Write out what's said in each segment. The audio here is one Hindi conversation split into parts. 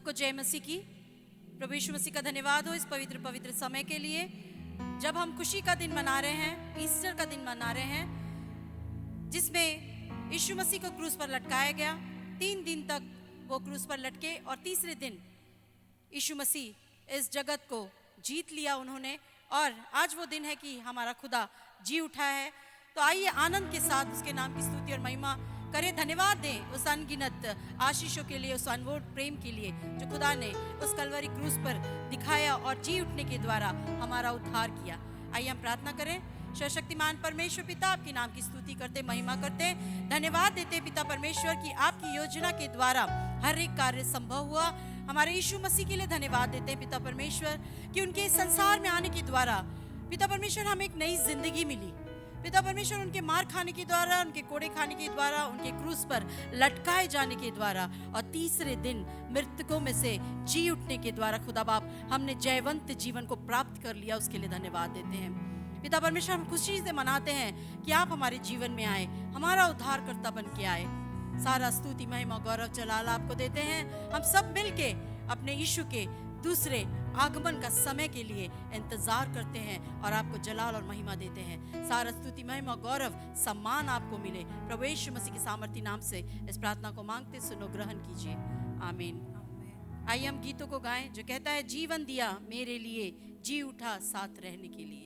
सबको जय मसीह की। प्रभु यीशु मसीह का धन्यवाद हो इस पवित्र पवित्र समय के लिए, जब हम खुशी का दिन मना रहे हैं, ईस्टर का दिन मना रहे हैं, जिसमें यीशु मसीह को क्रूस पर लटकाया गया। 3 दिन तक वो क्रूस पर लटके और तीसरे दिन यीशु मसीह इस जगत को जीत लिया उन्होंने, और आज वो दिन है कि हमारा खुदा जी उठा है। तो आइए आनंद के साथ उसके नाम की स्तुति और महिमा करें, धन्यवाद दें उस अनगिनत आशीषों के लिए, उस अनमोल प्रेम के लिए जो खुदा ने उस कलवरी क्रूस पर दिखाया और जी उठने के द्वारा हमारा उद्धार किया। आइए हम प्रार्थना करें। सर्वशक्तिमान परमेश्वर पिता, आपके नाम की स्तुति करते, महिमा करते, धन्यवाद देते पिता परमेश्वर की आपकी योजना के द्वारा हर एक कार्य संभव हुआ। हमारे यीशु मसीह के लिए धन्यवाद देते हैं पिता परमेश्वर कि उनके संसार में आने के द्वारा पिता परमेश्वर हमें एक नई जिंदगी मिली। पिता परमेश्वर उनके मार खाने के द्वारा, उनके कोड़े खाने के द्वारा, उनके क्रूस पर लटकाए जाने के द्वारा और तीसरे दिन मृतकों में से जी उठने के द्वारा खुदा बाप हमने जयवंत जीवन को प्राप्त कर लिया। उसके लिए धन्यवाद देते हैं पिता परमेश्वर। हम खुशी से मनाते हैं कि आप हमारे जीवन में आए, हमारा उद्धारकर्ता बन के आए। सारा स्तुति महिमा गौरव जलाल आपको देते हैं। हम सब मिलके अपने यीशु के दूसरे आगमन का समय के लिए इंतजार करते हैं और आपको जलाल और महिमा देते हैं। सारा स्तुति महिमा गौरव सम्मान आपको मिले। प्रभु यीशु मसीह के सामर्थी नाम से इस प्रार्थना को मांगते सुनो, ग्रहण कीजिए, आमीन। आइए हम गीतों को गाएं जो कहता है, जीवन दिया मेरे लिए, जी उठा साथ रहने के लिए।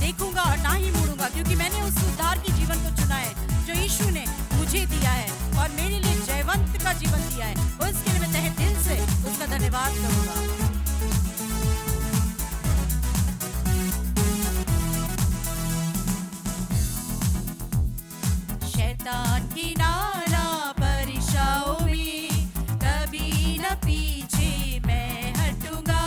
देखूंगा और ना ही मुड़ूंगा, क्योंकि मैंने उस उद्धार के जीवन को चुना है जो यीशु ने मुझे दिया है और मेरे लिए जयवंत का जीवन दिया है, और इसके लिए मैं तहे दिल से उसका धन्यवाद करूंगा। शैतान की नाना परीक्षाओं में कभी न पीछे मैं हटूंगा।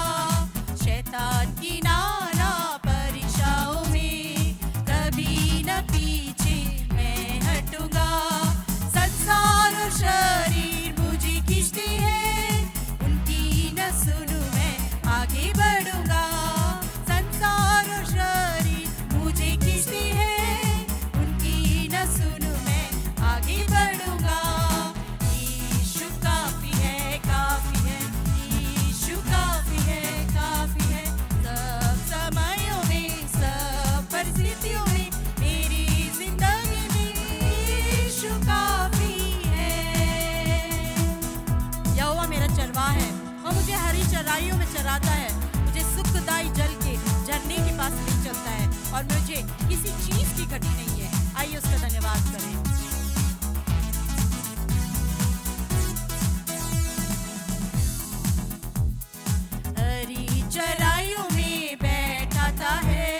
शैतान की नाना परीक्षाओं में कभी न पीछे मैं हटूंगा। संसार और शरीर मुझे खींचते हैं, उनकी न सुनूं मैं आगे बढ़ूंगा। संसार और शरीर मुझे खींचते हैं, उनकी न सुनूं मैं आगे बढ़ूंगा। यीशु काफी है, काफी है, यीशु काफी है, काफी है। सब समयों में, सब परिस्थितियों में, मेरी जिंदगी में यीशु काफी है। यहोवा मेरा चरवाहा है, वह मुझे हरी चराइयों में चराता है, मुझे सुखदाई जल के झरने के पास ले चलता है, और मुझे किसी चीज की घटी नहीं है। आइए उसका धन्यवाद करें। हरी चराइयों में बैठाता है,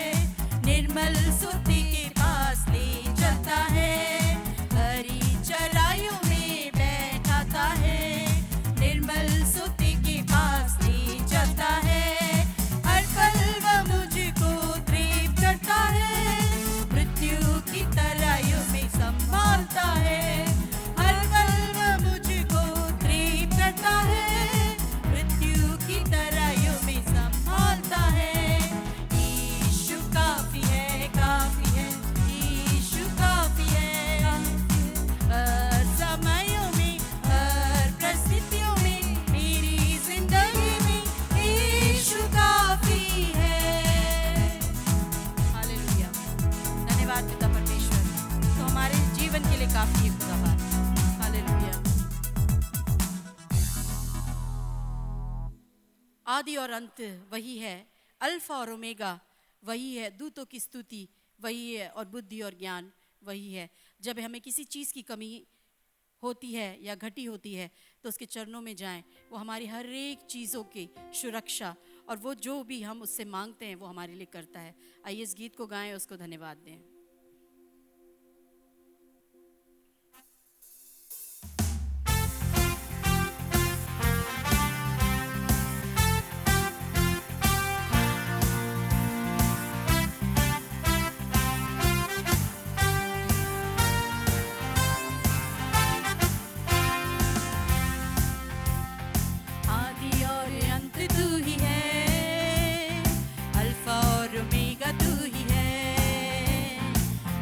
निर्मल सुधि के पास ले चलता है। हरी चराइयों में बैठाता है, निर्मल सुधि के पास ले चलता है। हर पल वह मुझको प्रेम करता है, मृत्यु की तराइयों में संभालता है। हर पल वह मुझको प्रेम करता है, मृत्यु की तराइयों में संभालता है। यीशु काफी है, काफी है, काफी है खुदा बाप। हालेलुया। आदि और अंत वही है, अल्फा और ओमेगा वही है, दूतों की स्तुति वही है और बुद्धि और ज्ञान वही है। जब हमें किसी चीज़ की कमी होती है या घटी होती है तो उसके चरणों में जाएं। वो हमारी हर एक चीज़ों की सुरक्षा और वो जो भी हम उससे मांगते हैं वो हमारे लिए करता है। आइए इस गीत को गाएं, उसको धन्यवाद दें। आदि और अंत तू ही है, अल्फा और ओमेगा तू ही है।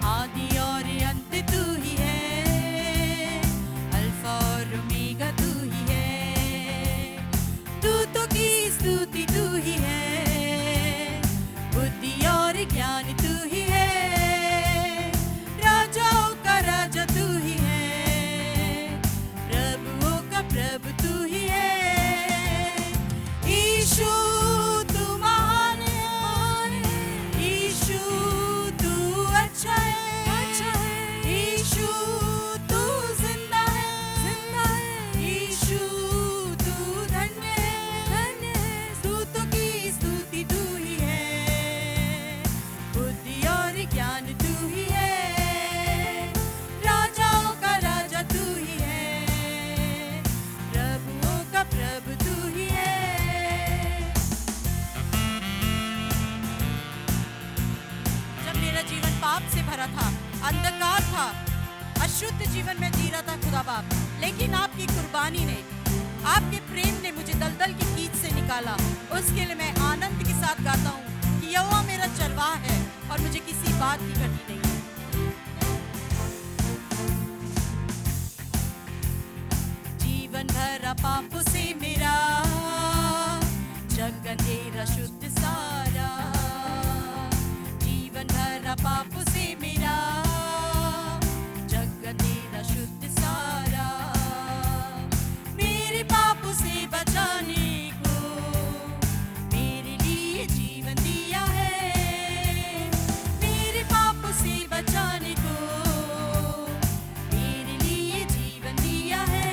आदि और अंत तू ही है, अल्फा और ओमेगा तू ही है। दूतों की स्तुति तू ही है, बुद्धि और ज्ञान तू ही है। राजाओं का राजा तू ही है, प्रभुओं का प्रभु तू ही है। यीशु तू महान है, यीशु तू अच्छा है, यीशु तू जिंदा है, यीशु तू धन्य है। दूतों की स्तुति तू ही है, बुद्धि और ज्ञान तू ही है। राजाओं का राजा तू ही है, प्रभुओं का प्रभु तू ही है। जब मेरा जीवन पाप से भरा था, अंधकार था, अशुद्ध जीवन में जी रहा था खुदा बाप, लेकिन आपकी कुर्बानी ने, आपके प्रेम ने मुझे दलदल की कीच से निकाला। उसके लिए मैं आनंद के साथ गाता हूँ कि यहोवा मेरा चरवाहा है और मुझे किसी बात की घटी नहीं है। जीवन भरा पाप से मेरा, जग अंधेरा शुद्ध सारा। जीवन भरा पाप से मेरा, जग अंधेरा शुद्ध सारा। मेरे पाप से बचाने को मेरे लिए जीवन दिया है। मेरे पाप से बचाने को मेरे लिए जीवन दिया है।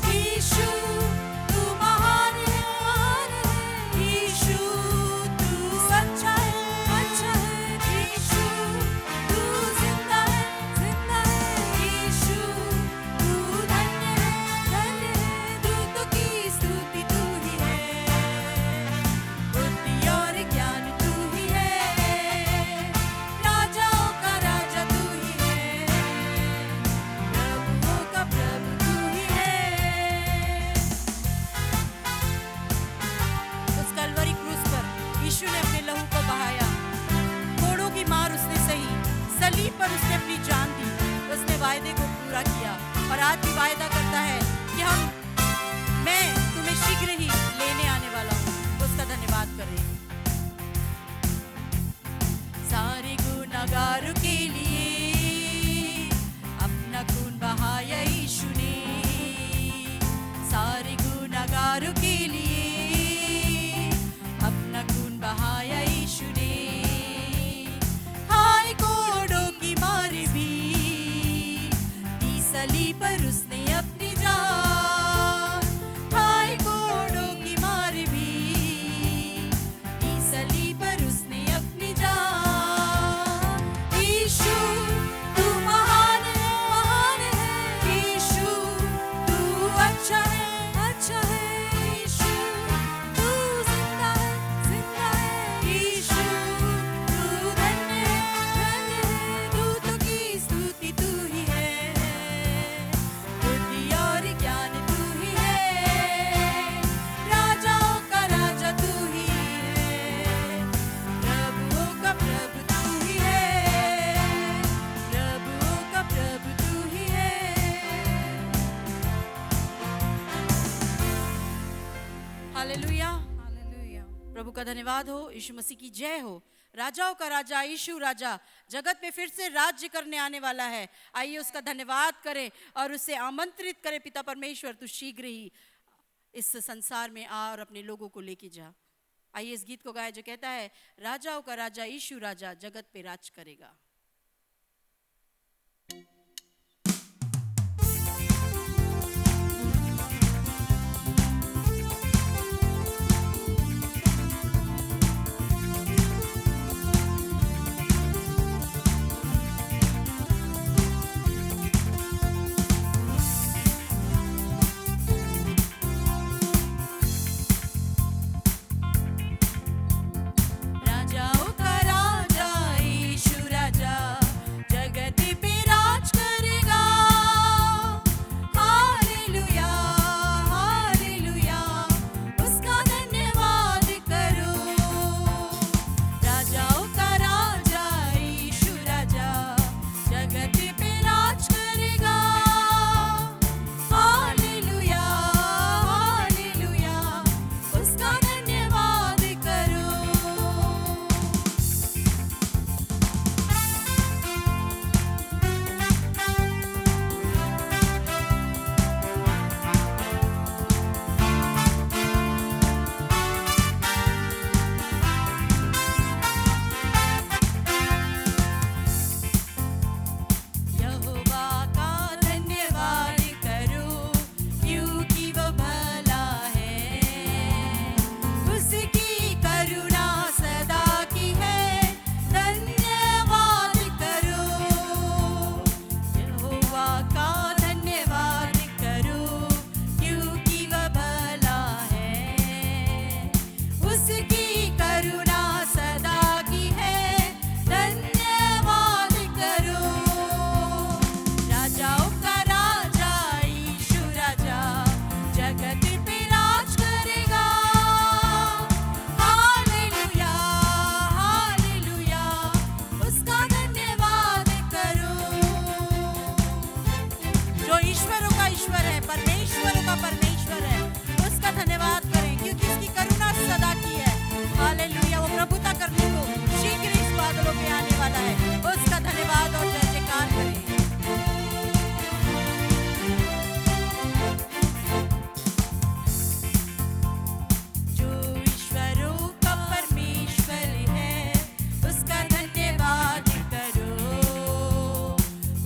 यीशु तू महान है, यीशु तू सच्चा है, यीशु तू जिंदा है, यीशु तू धन्य है। दूतों की स्तुति तू ही है, बुद्धि और ज्ञान तू ही है। राजाओं का राजा तू ही है, प्रभुओं का प्रभु तू ही है। उस कलवरी क्रूस पर यीशु ने अपने लहू को बहाया, कोड़ों की मार उसने सही, सलीब पर उसने अपनी जान दी। उसने वायदे को पूरा किया और आज भी वायदा करता है कि मैं तुम्हें शीघ्र ही लेने आने वाला हूँ। उसका धन्यवाद करें। सारे गुनाहगारों के लिए अपना खून बहाया यीशु ने। सारे गुनाहगारों के लिए अपना खून बहाया यीशु ने। हाय कोड़ों की मार भी दी सलीब पर उसने अपनी जान। हाय कोड़ों की मार भी दी सलीब पर उसने अपनी जान। यीशु तू महान है, यीशु तू अच्छा है, यीशु तू जिंदा है, यीशु तू धन्य है। दूतों की स्तुति तू ही है, बुद्धि और ज्ञान तू ही है। राजाओं का राजा तू ही है, प्रभुओं का प्रभु तू ही है, प्रभुओं का प्रभु तू ही है। Hallelujah, hallelujah. प्रभु का धन्यवाद हो। यीशु मसीह की जय हो। राजाओं का राजा यीशु राजा जगत में फिर से राज्य करने आने वाला है। आइए उसका धन्यवाद करें और उसे आमंत्रित करें, पिता परमेश्वर तू शीघ्र ही इस संसार में आ और अपने लोगों को लेके जा। आइए इस गीत को गाए जो कहता है, राजाओं का राजा यीशु राजा जगत पे राज करेगा। राजाओं का राजा यीशु राजा जगत पे राज करेगा। हालेलुया हालेलुया उसका धन्यवाद करो। राजाओं का राजा यीशु राजा जगत पे राज करेगा। हालेलुया हालेलुया उसका धन्यवाद करो। यहोवा का धन्यवाद करो क्योंकि वो भला है। उसकी करुणा सदा की है, धन्यवाद करो। यहोवा का धन्यवाद करो क्योंकि वो भला है। उसकी करुणा सदा की है, धन्यवाद करो। राजाओं का राजा यीशु राजा जगत पे राज करेगा। हालेलुया हालेलुया उसका धन्यवाद करो। जो ईश्वरों का ईश्वर है, परमेश्वरों का परमेश्वर है, उसका धन्यवाद करें क्योंकि उसकी करुणा सदा की है। हालेलुया, वो प्रभुता करने को शीघ्र इस बादलों पे आने वाला है। उसका धन्यवाद और जय जयकार करें। जो ईश्वरों का परमेश्वर है उसका धन्यवाद करो।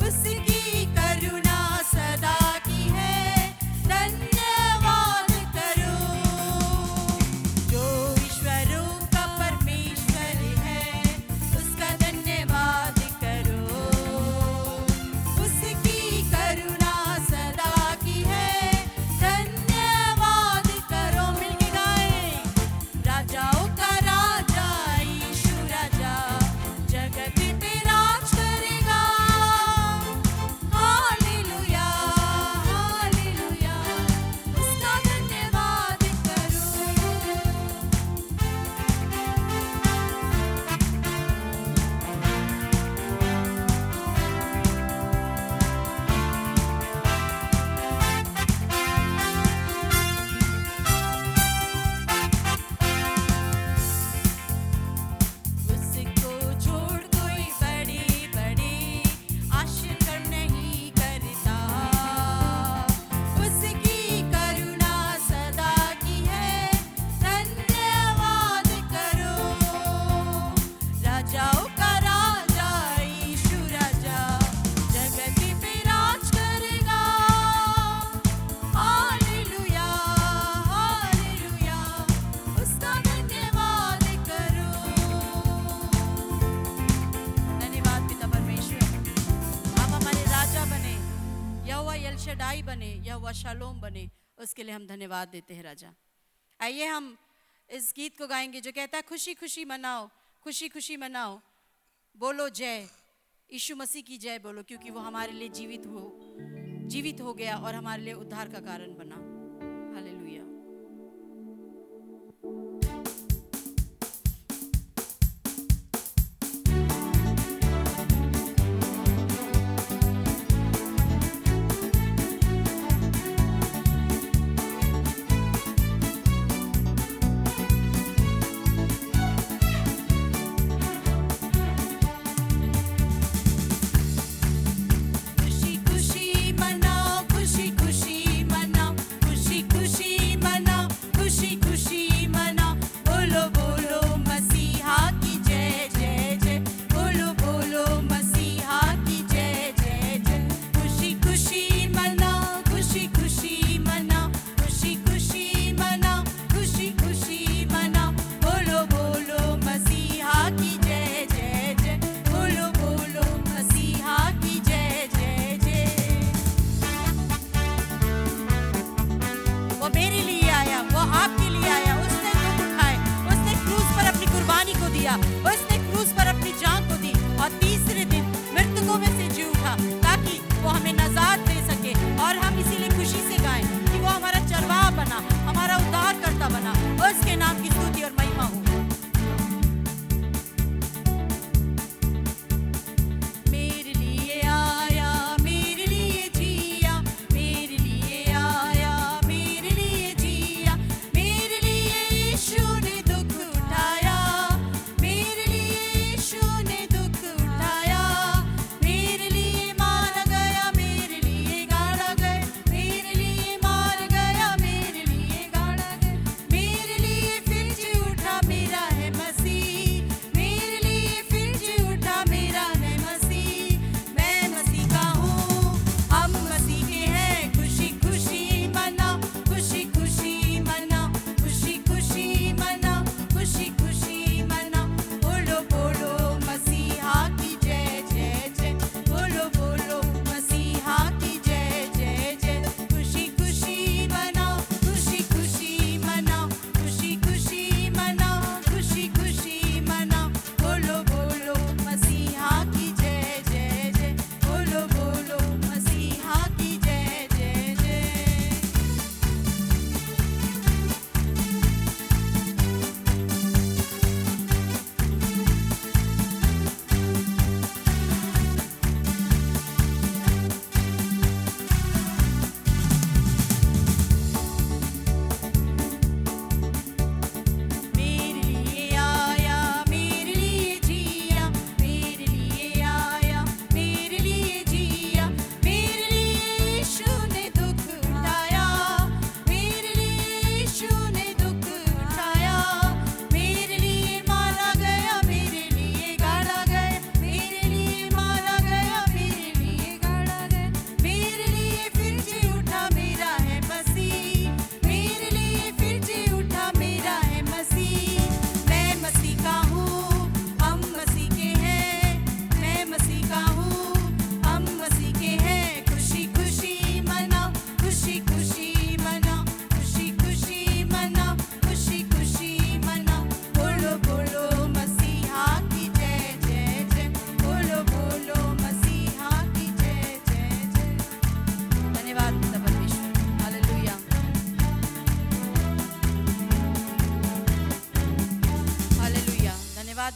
उसकी करुणा सदा की है, धन्यवाद करो। जो ईश्वरों का परमेश्वर है उसका धन्यवाद करो। उसकी करुणा सदा की है, धन्यवाद करो। मिलके गाएं, राजाओं का राजा यीशु राजा जगत पे राज करेगा। हालेलुया हालेलुया उसका धन्यवाद करो। उसको छोड़ कोई बड़ी बड़ी आश्चर्य नहीं करता। उसकी करुणा सदा की है, धन्यवाद करो। राजाओं का राजा यीशु राजा जगत पे राज करेगा। हालेलुया हालेलुया उसका धन्यवाद करो। धन्यवाद पिता परमेश्वर, आप हमारे राजा बने, यहोवा एल शडाई बने, यहोवा शालोम बने, उसके लिए हम धन्यवाद देते हैं राजा। आइए हम इस गीत को गाएंगे जो कहता है, खुशी खुशी मनाओ खुशी खुशी मनाओ, बोलो जय, यीशु मसीह की जय बोलो क्योंकि वो हमारे लिए जीवित हो गया और हमारे लिए उद्धार का कारण बना। हालेलुया।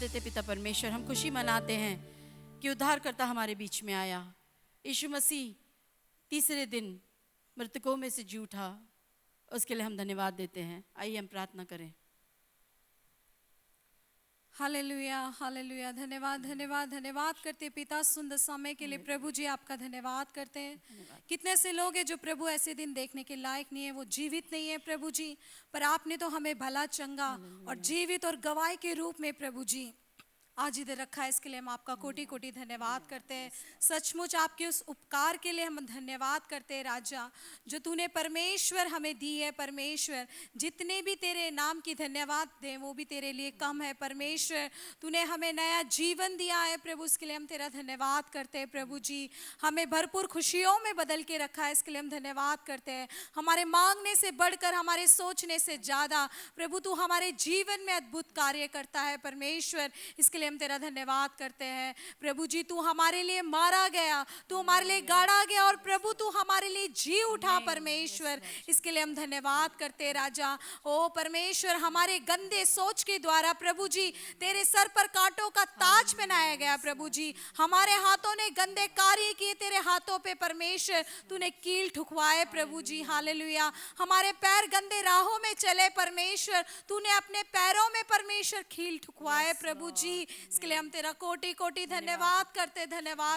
देते पिता परमेश्वर, हम खुशी मनाते हैं कि उद्धारकर्ता हमारे बीच में आया। यीशु मसीह तीसरे दिन मृतकों में से जी उठा, उसके लिए हम धन्यवाद देते हैं। आइए हम प्रार्थना करें। Hallelujah, hallelujah. धन्यवाद, धन्यवाद, धन्यवाद करते पिता सुंदर समय के लिए। प्रभु जी आपका धन्यवाद करते हैं। कितने से लोग हैं जो प्रभु ऐसे दिन देखने के लायक नहीं है, वो जीवित नहीं है प्रभु जी, पर आपने तो हमें भला चंगा और जीवित और गवाही के रूप में प्रभु जी आज इधर रखा है। इसके लिए हम आपका कोटि कोटि धन्यवाद करते हैं। सचमुच आपके उस उपकार के लिए हम धन्यवाद करते हैं राजा, जो तूने परमेश्वर हमें दी है। परमेश्वर, जितने भी तेरे नाम की धन्यवाद दें वो भी तेरे लिए कम है। परमेश्वर, तूने हमें नया जीवन दिया है प्रभु, इसके लिए हम तेरा धन्यवाद करते हैं। प्रभु जी, हमें भरपूर खुशियों में बदल के रखा है, इसके लिए हम धन्यवाद करते हैं। हमारे मांगने से बढ़कर, हमारे सोचने से ज़्यादा प्रभु तू हमारे जीवन में अद्भुत कार्य करता है। परमेश्वर, इसके हम तेरा धन्यवाद करते हैं। प्रभु जी, तू हमारे लिए मारा गया, तू हमारे लिए गाड़ा गया और प्रभु तू हमारे लिए जी उठा। परमेश्वर, इसके लिए हम धन्यवाद करते हैं राजा। ओ परमेश्वर, हमारे गंदे सोच के द्वारा प्रभु जी तेरे सर पर कांटों का ताज पहनाया गया। प्रभु जी, हमारे हाथों ने गंदे कार्य किए, तेरे हाथों पे परमेश्वर तूने कील ठुकवाए। प्रभु जी, हालेलुया। हमारे पैर गंदे राहों में चले, परमेश्वर तूने अपने पैरों में परमेश्वर कील ठुकवाए। प्रभु जी, इसके लिए हम तेरा कोटि कोटि धन्यवाद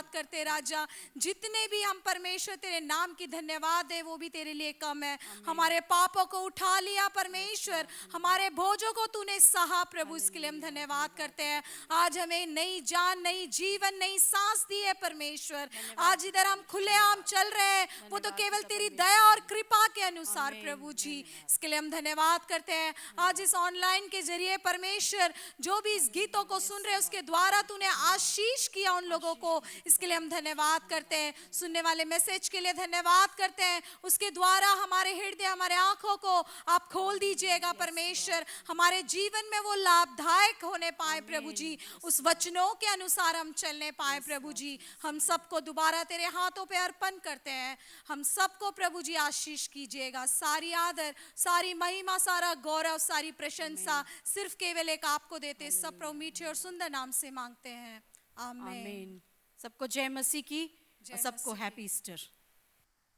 करते राजा। जितने भी हम परमेश्वर तेरे नाम की धन्यवाद है वो भी तेरे लिए कम है। हमारे पापों को उठा लिया परमेश्वर, हमारे बोझों को तूने सहा। प्रभु, इसके लिए हम धन्यवाद करते हैं। आज हमें नई जान, नई जीवन, नई सांस दी है परमेश्वर। आज इधर हम खुलेआम चल रहे हैं, वो तो केवल तेरी दया और कृपा के अनुसार। प्रभु जी, इसके लिए हम धन्यवाद करते हैं। आज इस ऑनलाइन के जरिए परमेश्वर जो भी इस गीतों को सुन रहे उसके द्वारा तूने आशीष किया उन लोगों को, इसके लिए हम धन्यवाद करते हैं। सुनने वाले मैसेज के लिए धन्यवाद करते हैं। उसके द्वारा हमारे हृदय, हमारे आंखों को आप खोल दीजिएगा परमेश्वर, हमारे जीवन में वो लाभदायक होने पाए। प्रभु जी, उस वचनों के अनुसार हम चलने पाए। प्रभु जी, हम सबको दोबारा तेरे हाथों पे अर्पण करते हैं। हम सबको प्रभु जी आशीष कीजिएगा। सारी आदर, सारी महिमा, सारा गौरव, सारी प्रशंसा सिर्फ केवल एक आपको देते। सब प्रभु मीठे और सुंदर नाम से मांगते हैं, आमीन। सबको जय मसीह की और सबको हैप्पी ईस्टर।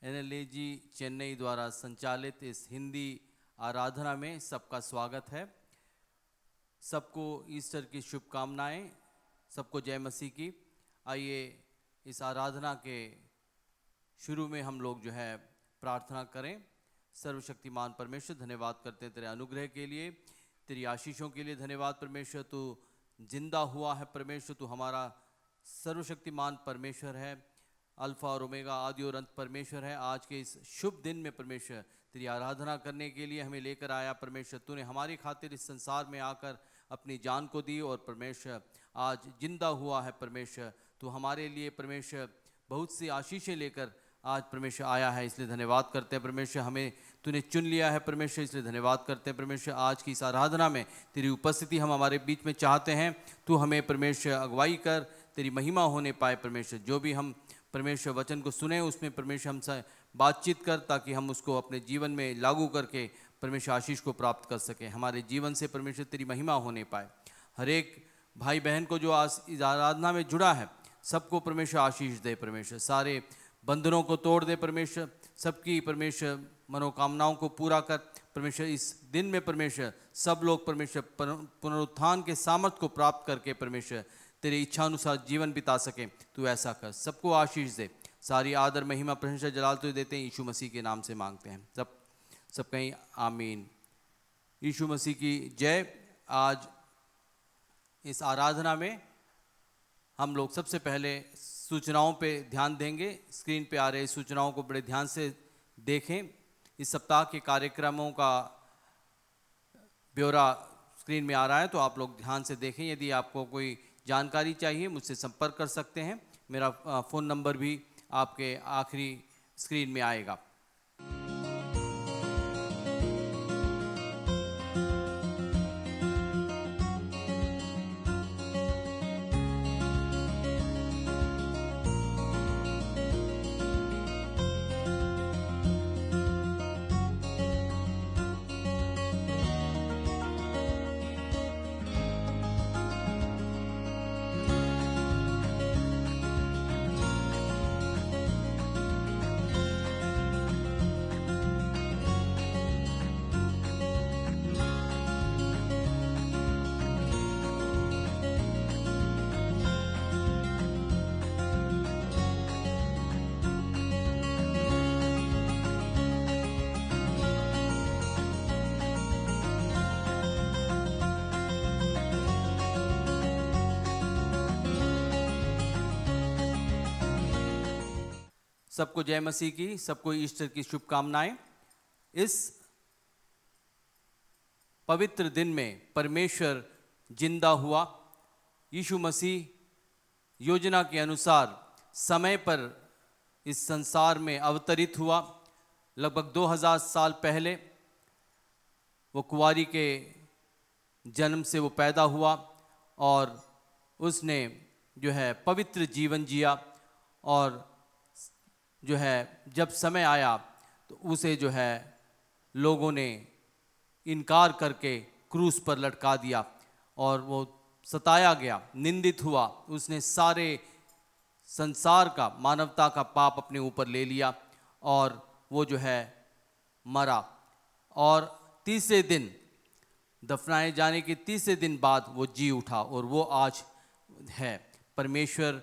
NLAG चेन्नई द्वारा संचालित इस हिंदी आराधना में सबका स्वागत है। सबको ईस्टर की शुभकामनाएं, सबको जय मसीह की। आइए इस आराधना के शुरू में हम लोग जो है प्रार्थना करें। सर्वशक्तिमान परमेश्वर, धन्यवाद करते हैं तेरे अनुग्रह के लिए, तेरी आशीषों के लिए धन्यवाद। परमेश्वर, तू जिंदा हुआ है। परमेश्वर, तू हमारा सर्वशक्तिमान परमेश्वर है, अल्फा और ओमेगा, आदि और अंत परमेश्वर है। आज के इस शुभ दिन में परमेश्वर तेरी आराधना करने के लिए हमें लेकर आया। परमेश्वर, तूने हमारी खातिर इस संसार में आकर अपनी जान को दी और परमेश्वर आज जिंदा हुआ है। परमेश्वर, तू हमारे लिए परमेश्वर बहुत सी आशीषें लेकर आज परमेश्वर आया है, इसलिए धन्यवाद करते हैं। परमेश्वर, हमें तूने चुन लिया है परमेश्वर, इसलिए धन्यवाद करते हैं। परमेश्वर, आज की इस आराधना में तेरी उपस्थिति हम हमारे बीच में चाहते हैं। तू हमें परमेश्वर अगुवाई कर, तेरी महिमा होने पाए। परमेश्वर, जो भी हम परमेश्वर वचन को सुने उसमें परमेश्वर हमसे बातचीत कर, ताकि हम उसको अपने जीवन में लागू करके परमेश्वर आशीष को प्राप्त कर सकें। हमारे जीवन से परमेश्वर तेरी महिमा होने पाए। हर एक भाई बहन को जो आज इस आराधना में जुड़ा है, सबको परमेश्वर आशीष दे। परमेश्वर, सारे बंधनों को तोड़ दे। परमेश्वर, सबकी परमेश्वर मनोकामनाओं को पूरा कर। परमेश्वर, इस दिन में परमेश्वर सब लोग परमेश्वर पुनरुत्थान के सामर्थ्य को प्राप्त करके परमेश्वर तेरी इच्छा अनुसार जीवन बिता सकें। तू ऐसा कर, सबको आशीष दे। सारी आदर, महिमा, प्रशंसा, जलाल तुझे देते हैं, यीशु मसीह के नाम से मांगते हैं। सब कहीं आमीन। यीशु मसीह की जय। आज इस आराधना में हम लोग सबसे पहले सूचनाओं पे ध्यान देंगे। स्क्रीन पे आ रहे सूचनाओं को बड़े ध्यान से देखें। इस सप्ताह के कार्यक्रमों का ब्यौरा स्क्रीन में आ रहा है, तो आप लोग ध्यान से देखें। यदि आपको कोई जानकारी चाहिए मुझसे संपर्क कर सकते हैं। मेरा फ़ोन नंबर भी आपके आखिरी स्क्रीन में आएगा। सबको जय मसीह की, सबको ईस्टर की शुभकामनाएं। इस पवित्र दिन में परमेश्वर जिंदा हुआ। यीशु मसीह योजना के अनुसार समय पर इस संसार में अवतरित हुआ। लगभग 2000 साल पहले वो कुंवारी के जन्म से वो पैदा हुआ और उसने जो है पवित्र जीवन जिया, और जो है जब समय आया तो उसे जो है लोगों ने इनकार करके क्रूस पर लटका दिया और वो सताया गया, निंदित हुआ। उसने सारे संसार का, मानवता का पाप अपने ऊपर ले लिया और वो जो है मरा, और तीसरे दिन दफनाए जाने के तीसरे दिन बाद वो जी उठा, और वो आज है। परमेश्वर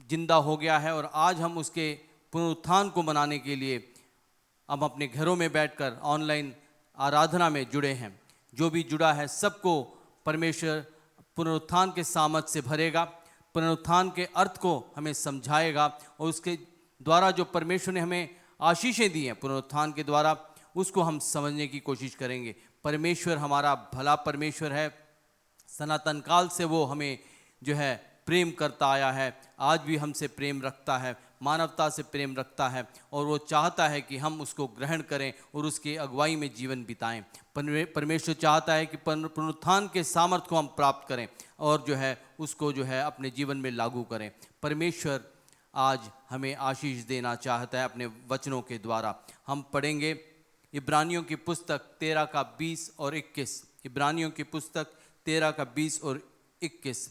जिंदा हो गया है और आज हम उसके पुनरुत्थान को मनाने के लिए हम अपने घरों में बैठकर ऑनलाइन आराधना में जुड़े हैं। जो भी जुड़ा है सबको परमेश्वर पुनरुत्थान के सामर्थ से भरेगा, पुनरुत्थान के अर्थ को हमें समझाएगा, और उसके द्वारा जो परमेश्वर ने हमें आशीषें दी हैं पुनरुत्थान के द्वारा, उसको हम समझने की कोशिश करेंगे। परमेश्वर हमारा भला परमेश्वर है। सनातन काल से वो हमें जो है प्रेम करता आया है, आज भी हमसे प्रेम रखता है, मानवता से प्रेम रखता है, और वो चाहता है कि हम उसको ग्रहण करें और उसकी अगुवाई में जीवन बिताएं। परमेश्वर चाहता है कि पुनरुत्थान के सामर्थ्य को हम प्राप्त करें और जो है उसको जो है अपने जीवन में लागू करें। परमेश्वर आज हमें आशीष देना चाहता है अपने वचनों के द्वारा। हम पढ़ेंगे इब्रानियों की पुस्तक 13 का 20 और 21। इब्रानियों की पुस्तक 13 का 20 और 21।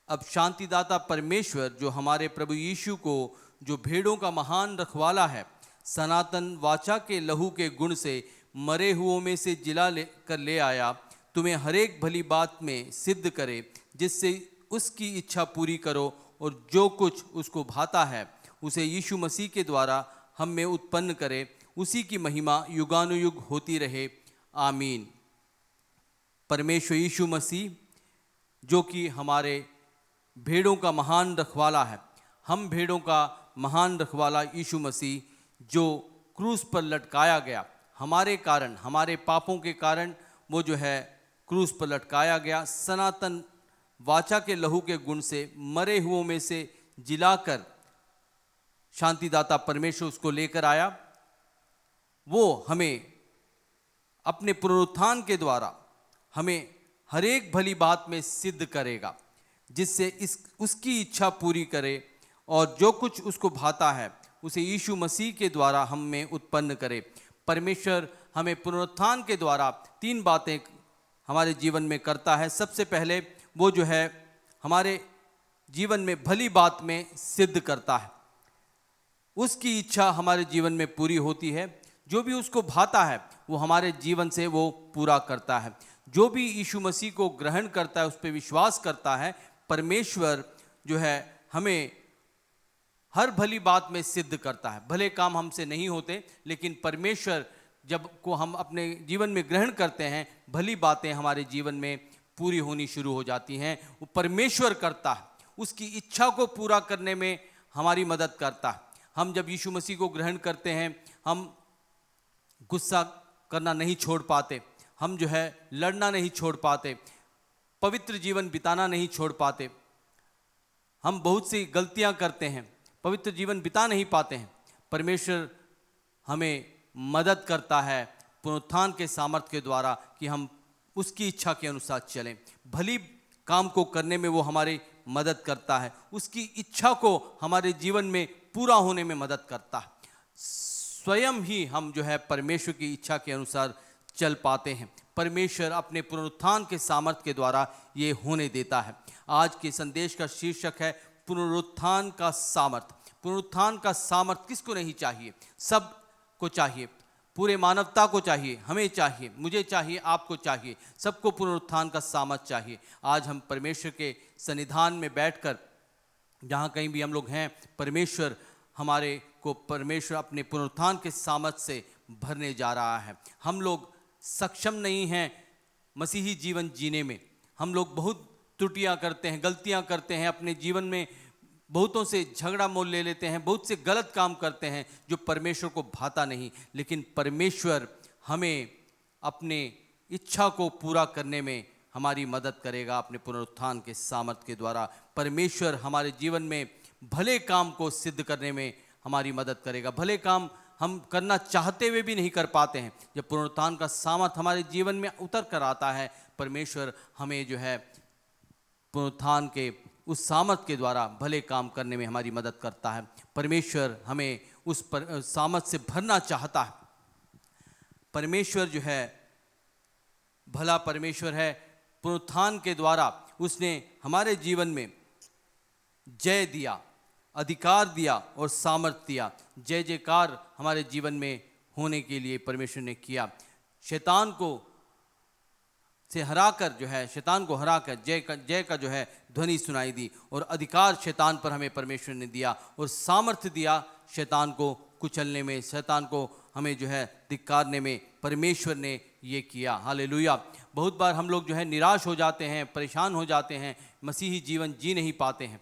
अब शांतिदाता परमेश्वर जो हमारे प्रभु यीशु को, जो भेड़ों का महान रखवाला है, सनातन वाचा के लहू के गुण से मरे हुओं में से जिला ले आया, तुम्हें हरेक भली बात में सिद्ध करे, जिससे उसकी इच्छा पूरी करो, और जो कुछ उसको भाता है उसे यीशु मसीह के द्वारा हम में उत्पन्न करे, उसी की महिमा युगानुयुग होती रहे। आमीन। परमेश्वर यीशु मसीह जो कि हमारे भेड़ों का महान रखवाला है, हम भेड़ों का महान रखवाला यीशु मसीह जो क्रूस पर लटकाया गया हमारे कारण, हमारे पापों के कारण वो जो है क्रूस पर लटकाया गया, सनातन वाचा के लहू के गुण से मरे हुओं में से जिलाकर शांतिदाता परमेश्वर उसको लेकर आया। वो हमें अपने पुनरुत्थान के द्वारा हमें हरेक भली बात में सिद्ध करेगा, जिससे उसकी इच्छा पूरी करे, और जो कुछ उसको भाता है उसे यीशु मसीह के द्वारा हम में उत्पन्न करे। परमेश्वर हमें पुनरुत्थान के द्वारा 3 बातें हमारे जीवन में करता है। सबसे पहले वो जो है हमारे जीवन में भली बात में सिद्ध करता है, उसकी इच्छा हमारे जीवन में पूरी होती है। जो भी उसको भाता है वो हमारे जीवन से वो पूरा करता है। जो भी यीशु मसीह को ग्रहण करता है, उस पर विश्वास करता है, परमेश्वर जो है हमें हर भली बात में सिद्ध करता है। भले काम हमसे नहीं होते, लेकिन परमेश्वर जब को हम अपने जीवन में ग्रहण करते हैं, भली बातें हमारे जीवन में पूरी होनी शुरू हो जाती हैं। वो परमेश्वर करता है, उसकी इच्छा को पूरा करने में हमारी मदद करता है। हम जब यीशु मसीह को ग्रहण करते हैं, हम गुस्सा करना नहीं छोड़ पाते, हम जो है लड़ना नहीं छोड़ पाते, पवित्र जीवन बिताना नहीं छोड़ पाते, हम बहुत सी गलतियां करते हैं, पवित्र जीवन बिता नहीं पाते हैं। परमेश्वर हमें मदद करता है पुनरुत्थान के सामर्थ्य के द्वारा कि हम उसकी इच्छा के अनुसार चलें। भली काम को करने में वो हमारी मदद करता है, उसकी इच्छा को हमारे जीवन में पूरा होने में मदद करता है। स्वयं ही हम जो है परमेश्वर की इच्छा के अनुसार चल पाते हैं। परमेश्वर अपने पुनरुत्थान के सामर्थ्य के द्वारा ये होने देता है। आज के संदेश का शीर्षक है पुनरुत्थान का सामर्थ्य। पुनरुत्थान का सामर्थ्य किसको नहीं चाहिए? सब को चाहिए, पूरे मानवता को चाहिए, हमें चाहिए, मुझे चाहिए, आपको चाहिए, सबको पुनरुत्थान का सामर्थ्य चाहिए। आज हम परमेश्वर के सन्निधान में बैठकर, जहाँ कहीं भी हम लोग हैं, परमेश्वर हमारे को परमेश्वर अपने पुनरुत्थान के सामर्थ्य से भरने जा रहा है। हम लोग सक्षम नहीं हैं मसीही जीवन जीने में। हम लोग बहुत त्रुटियां करते हैं, गलतियां करते हैं, अपने जीवन में बहुतों से झगड़ा मोल ले लेते हैं, बहुत से गलत काम करते हैं जो परमेश्वर को भाता नहीं। लेकिन परमेश्वर हमें अपने इच्छा को पूरा करने में हमारी मदद करेगा अपने पुनरुत्थान के सामर्थ्य के द्वारा। परमेश्वर हमारे जीवन में भले काम को सिद्ध करने में हमारी मदद करेगा। भले काम हम करना चाहते हुए भी नहीं कर पाते हैं, जब पुनरुत्थान का सामर्थ हमारे जीवन में उतर कर आता है, परमेश्वर हमें जो है पुनरुत्थान के उस सामर्थ के द्वारा भले काम करने में हमारी मदद करता है। परमेश्वर हमें उस सामर्थ से भरना चाहता है। परमेश्वर जो है भला परमेश्वर है। पुनरुत्थान के द्वारा उसने हमारे जीवन में जय दिया, अधिकार दिया और सामर्थ दिया। जय जयकार हमारे जीवन में होने के लिए परमेश्वर ने किया। शैतान को से हराकर जो है, शैतान को हराकर जय का जो है ध्वनि सुनाई दी, और अधिकार शैतान पर हमें परमेश्वर ने दिया और सामर्थ्य दिया शैतान को कुचलने में, शैतान को हमें जो है धिक्कारने में परमेश्वर ने ये किया। हालेलुया। बहुत बार हम लोग जो है निराश हो जाते हैं, परेशान हो जाते हैं, मसीही जीवन जी नहीं पाते हैं।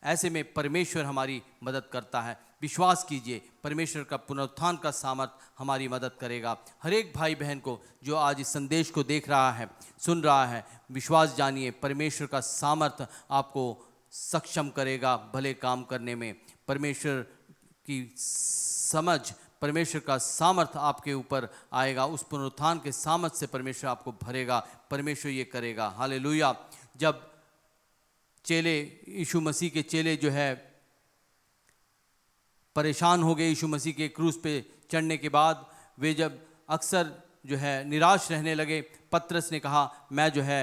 ऐसे में परमेश्वर हमारी मदद करता है। विश्वास कीजिए, परमेश्वर का पुनरुत्थान का सामर्थ्य हमारी मदद करेगा। हर एक भाई बहन को जो आज इस संदेश को देख रहा है, सुन रहा है, विश्वास जानिए, परमेश्वर का सामर्थ्य आपको सक्षम करेगा भले काम करने में। परमेश्वर की समझ, परमेश्वर का सामर्थ्य आपके ऊपर आएगा। उस पुनरुत्थान के सामर्थ्य से परमेश्वर आपको भरेगा। परमेश्वर ये करेगा। हालेलुया। जब चेले, यीशु मसीह के चेले जो है परेशान हो गए यीशु मसीह के क्रूस पे चढ़ने के बाद, वे जब अक्सर जो है निराश रहने लगे, पतरस ने कहा मैं जो है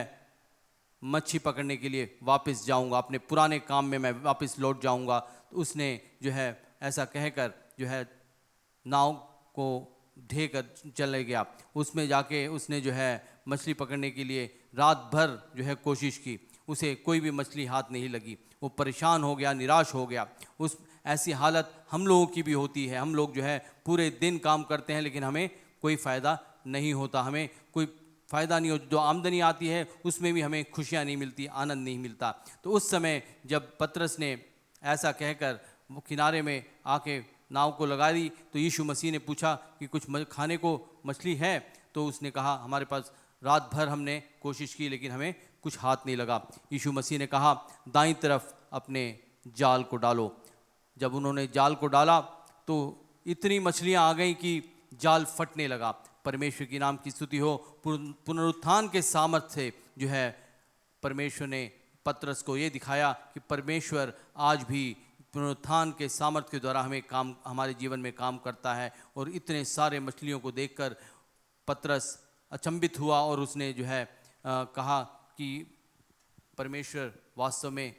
मच्छी पकड़ने के लिए वापस जाऊंगा, अपने पुराने काम में मैं वापस लौट जाऊंगा। तो उसने जो है ऐसा कहकर जो है नाव को ढेकर चले गया। उसमें जाके उसने जो है मछली पकड़ने के लिए रात भर जो है कोशिश की, उसे कोई भी मछली हाथ नहीं लगी। वो परेशान हो गया, निराश हो गया। उस ऐसी हालत हम लोगों की भी होती है। हम लोग जो है पूरे दिन काम करते हैं लेकिन हमें कोई फ़ायदा नहीं होता, हमें कोई फ़ायदा नहीं हो, जो आमदनी आती है उसमें भी हमें खुशियाँ नहीं मिलती, आनंद नहीं मिलता। तो उस समय जब पतरस ने ऐसा कहकर वो किनारे में आके नाव को लगा दी, तो यीशु मसीह ने पूछा कि कुछ खाने को मछली है? तो उसने कहा हमारे पास रात भर हमने कोशिश की लेकिन हमें कुछ हाथ नहीं लगा। यीशु मसीह ने कहा दाईं तरफ अपने जाल को डालो। जब उन्होंने जाल को डाला तो इतनी मछलियां आ गईं कि जाल फटने लगा। परमेश्वर की नाम की स्तुति हो। पुनरुत्थान के सामर्थ्य से जो है परमेश्वर ने पतरस को ये दिखाया कि परमेश्वर आज भी पुनरुत्थान के सामर्थ्य के द्वारा हमारे जीवन में काम करता है। और इतने सारे मछलियों को देखकर पतरस अचंभित हुआ और उसने जो है कहा कि परमेश्वर वास्तव में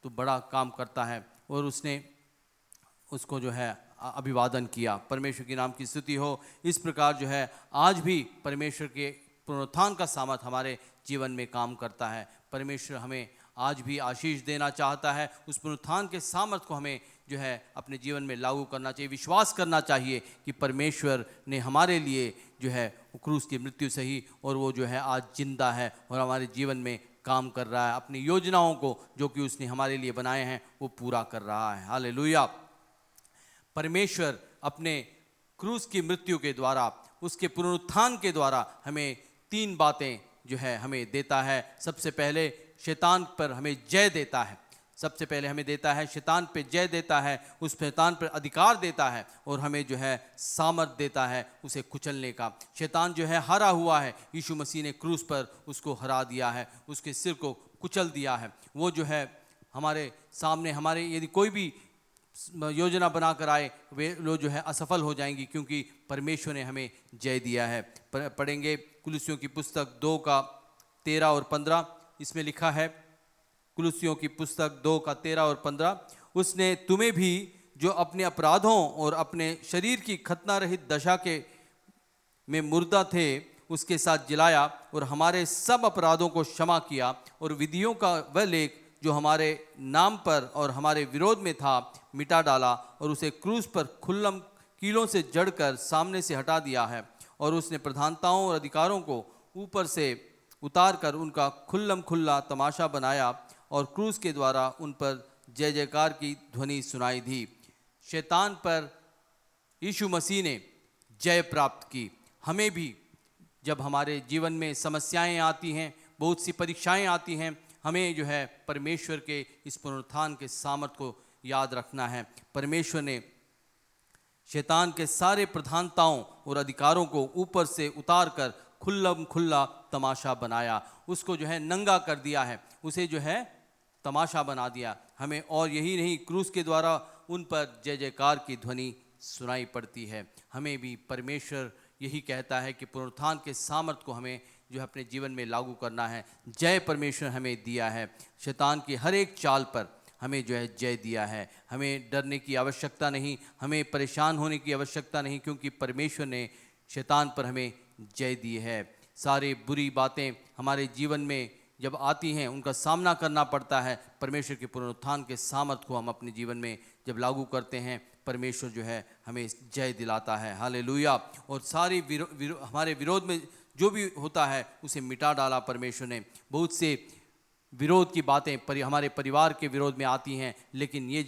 तो बड़ा काम करता है, और उसने उसको जो है अभिवादन किया। परमेश्वर के नाम की स्तुति हो। इस प्रकार जो है आज भी परमेश्वर के पुनरुत्थान का सामर्थ्य हमारे जीवन में काम करता है। परमेश्वर हमें आज भी आशीष देना चाहता है। उस पुनरुत्थान के सामर्थ्य को हमें जो है अपने जीवन में लागू करना चाहिए। विश्वास करना चाहिए कि परमेश्वर ने हमारे लिए जो है क्रूस की मृत्यु सही, और वो जो है आज जिंदा है और हमारे जीवन में काम कर रहा है। अपनी योजनाओं को जो कि उसने हमारे लिए बनाए हैं वो पूरा कर रहा है। हालेलुया। परमेश्वर अपने क्रूस की मृत्यु के द्वारा, उसके पुनरुत्थान के द्वारा हमें 3 बातें जो है हमें देता है। सबसे पहले शैतान पर हमें जय देता है। सबसे पहले हमें देता है शैतान पे जय देता है, उस शैतान पर अधिकार देता है, और हमें जो है सामर्थ देता है उसे कुचलने का। शैतान जो है हारा हुआ है, यीशु मसीह ने क्रूस पर उसको हरा दिया है, उसके सिर को कुचल दिया है। वो जो है हमारे सामने, हमारे यदि कोई भी योजना बनाकर आए वे लोग जो है असफल हो जाएंगी, क्योंकि परमेश्वर ने हमें जय दिया है। पढ़ेंगे कुलुस्सियों की पुस्तक 2 का 13 और 15। इसमें लिखा है, कुलुस्सियों की पुस्तक 2 का 13 और 15, उसने तुम्हें भी जो अपने अपराधों और अपने शरीर की खतना रहित दशा के में मुर्दा थे उसके साथ जिलाया, और हमारे सब अपराधों को क्षमा किया, और विधियों का वह लेख जो हमारे नाम पर और हमारे विरोध में था मिटा डाला, और उसे क्रूस पर खुल्लम कीलों से जड़कर सामने से हटा दिया है। और उसने प्रधानताओं और अधिकारों को ऊपर से उतार कर उनका खुल्लम खुल्ला तमाशा बनाया, और क्रूस के द्वारा उन पर जय जयकार की ध्वनि सुनाई दी। शैतान पर यीशु मसीह ने जय प्राप्त की। हमें भी जब हमारे जीवन में समस्याएं आती हैं, बहुत सी परीक्षाएं आती हैं, हमें जो है परमेश्वर के इस पुनरुत्थान के सामर्थ को याद रखना है। परमेश्वर ने शैतान के सारे प्रधानताओं और अधिकारों को ऊपर से उतार कर खुल्लम खुल्ला तमाशा बनाया, उसको जो है नंगा कर दिया है, उसे जो है तमाशा बना दिया हमें। और यही नहीं, क्रूस के द्वारा उन पर जय जयकार की ध्वनि सुनाई पड़ती है। हमें भी परमेश्वर यही कहता है कि पुनरुत्थान के सामर्थ को हमें जो है अपने जीवन में लागू करना है। जय परमेश्वर हमें दिया है, शैतान की हर एक चाल पर हमें जो है जय दिया है। हमें डरने की आवश्यकता नहीं, हमें परेशान होने की आवश्यकता नहीं, क्योंकि परमेश्वर ने शैतान पर हमें जय दी है। सारी बुरी बातें हमारे जीवन में जब आती हैं, उनका सामना करना पड़ता है। परमेश्वर के पुनरुत्थान के सामर्थ को हम अपने जीवन में जब लागू करते हैं, परमेश्वर जो है हमें जय दिलाता है। हालेलुया। और सारी हमारे विरोध में जो भी होता है उसे मिटा डाला परमेश्वर ने। बहुत से विरोध की बातें हमारे परिवार के विरोध में आती हैं, लेकिन ये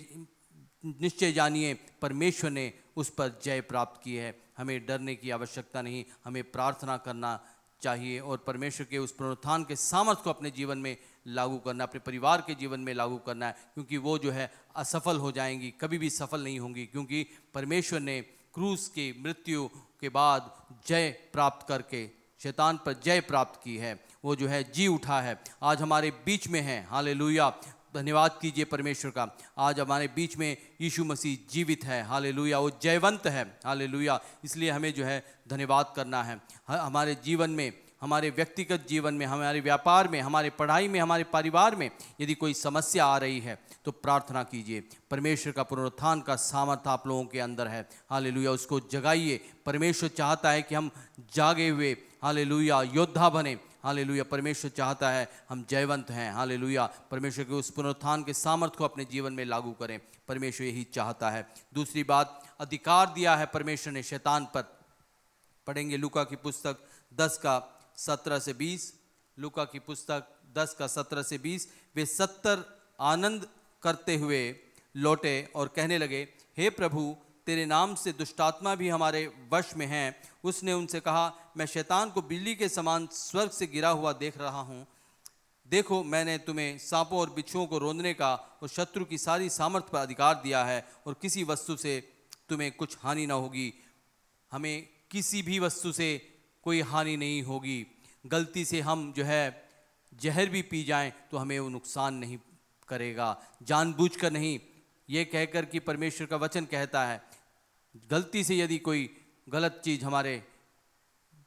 निश्चय जानिए परमेश्वर ने उस पर जय प्राप्त की है। हमें डरने की आवश्यकता नहीं, हमें प्रार्थना करना चाहिए और परमेश्वर के उस पुनरुत्थान के सामर्थ को अपने जीवन में लागू करना, अपने परिवार के जीवन में लागू करना है। क्योंकि वो जो है असफल हो जाएंगी, कभी भी सफल नहीं होंगी, क्योंकि परमेश्वर ने क्रूस की मृत्यु के बाद जय प्राप्त करके शैतान पर जय प्राप्त की है। वो जो है जी उठा है, आज हमारे बीच में है। हालेलुया, धन्यवाद कीजिए परमेश्वर का। आज हमारे बीच में यीशु मसीह जीवित है। हालेलुया, वो जयवंत है। हालेलुया, इसलिए हमें जो है धन्यवाद करना है। हमारे जीवन में, हमारे व्यक्तिगत जीवन में, हमारे व्यापार में, हमारे पढ़ाई में, हमारे परिवार में यदि कोई समस्या आ रही है तो प्रार्थना कीजिए। परमेश्वर का पुनरुत्थान का सामर्थ्य आप लोगों के अंदर है। हालेलुया, उसको जगाइए। परमेश्वर चाहता है कि हम जागे हुए हालेलुया योद्धा बने। हालेलुया, परमेश्वर चाहता है हम जयवंत हैं। हालेलुया, परमेश्वर के उस पुनरुत्थान के सामर्थ्य को अपने जीवन में लागू करें। परमेश्वर यही चाहता है। दूसरी बात, अधिकार दिया है परमेश्वर ने शैतान पर। पढ़ेंगे लूका की पुस्तक 10 का 17 से 20। लूका की पुस्तक 10 का 17 से 20। वे 70 आनंद करते हुए लौटे और कहने लगे, हे प्रभु, तेरे नाम से दुष्टात्मा भी हमारे वश में हैं। उसने उनसे कहा, मैं शैतान को बिल्ली के समान स्वर्ग से गिरा हुआ देख रहा हूँ। देखो, मैंने तुम्हें सांपों और बिच्छुओं को रोंदने का और शत्रु की सारी सामर्थ पर अधिकार दिया है, और किसी वस्तु से तुम्हें कुछ हानि ना होगी। हमें किसी भी वस्तु से कोई हानि नहीं होगी। गलती से हम जो है जहर भी पी जाएं तो हमें वो नुकसान नहीं करेगा, जानबूझकर नहीं। ये कहकर कि परमेश्वर का वचन कहता है, गलती से यदि कोई गलत चीज़ हमारे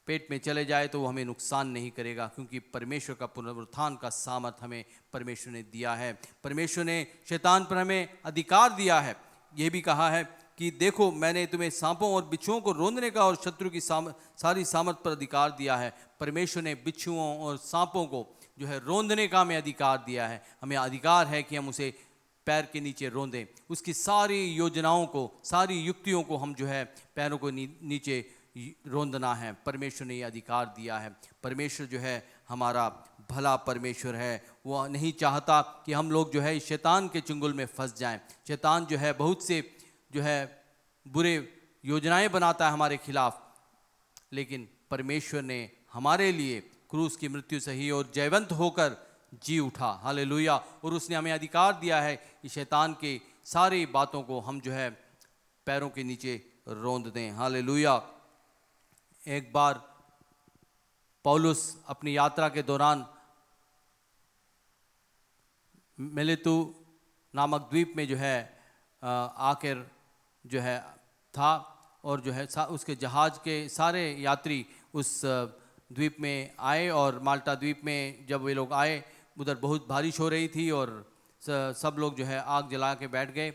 पेट में चले जाए तो वो हमें नुकसान नहीं करेगा, क्योंकि परमेश्वर का पुनरुत्थान का सामर्थ हमें परमेश्वर ने दिया है। परमेश्वर ने शैतान पर हमें अधिकार दिया है। ये भी कहा है कि देखो, मैंने तुम्हें सांपों और बिच्छुओं को रोंदने का और शत्रु की सारी सामर्थ पर अधिकार दिया है। परमेश्वर ने बिच्छुओं और सांपों को जो है रोंदने का हमें अधिकार दिया है। हमें अधिकार है कि हम उसे पैर के नीचे रोंदें। उसकी सारी योजनाओं को, सारी युक्तियों को हम जो है पैरों को नीचे रोंदना है। परमेश्वर ने ये अधिकार दिया है। परमेश्वर जो है हमारा भला परमेश्वर है। वो नहीं चाहता कि हम लोग जो है शैतान के चुंगल में फंस जाएं। शैतान जो है बहुत से जो है बुरे योजनाएं बनाता है हमारे खिलाफ, लेकिन परमेश्वर ने हमारे लिए क्रूस की मृत्यु सही और जयवंत होकर जी उठा। हालेलुया, और उसने हमें अधिकार दिया है कि शैतान के सारी बातों को हम जो है पैरों के नीचे रोंद दें। हालेलुया। एक बार पौलुस अपनी यात्रा के दौरान मिलेतु नामक द्वीप में जो है आकर जो है था, और जो है उसके जहाज के सारे यात्री उस द्वीप में आए। और माल्टा द्वीप में जब वे लोग आए, उधर बहुत बारिश हो रही थी और सब लोग जो है आग जला के बैठ गए।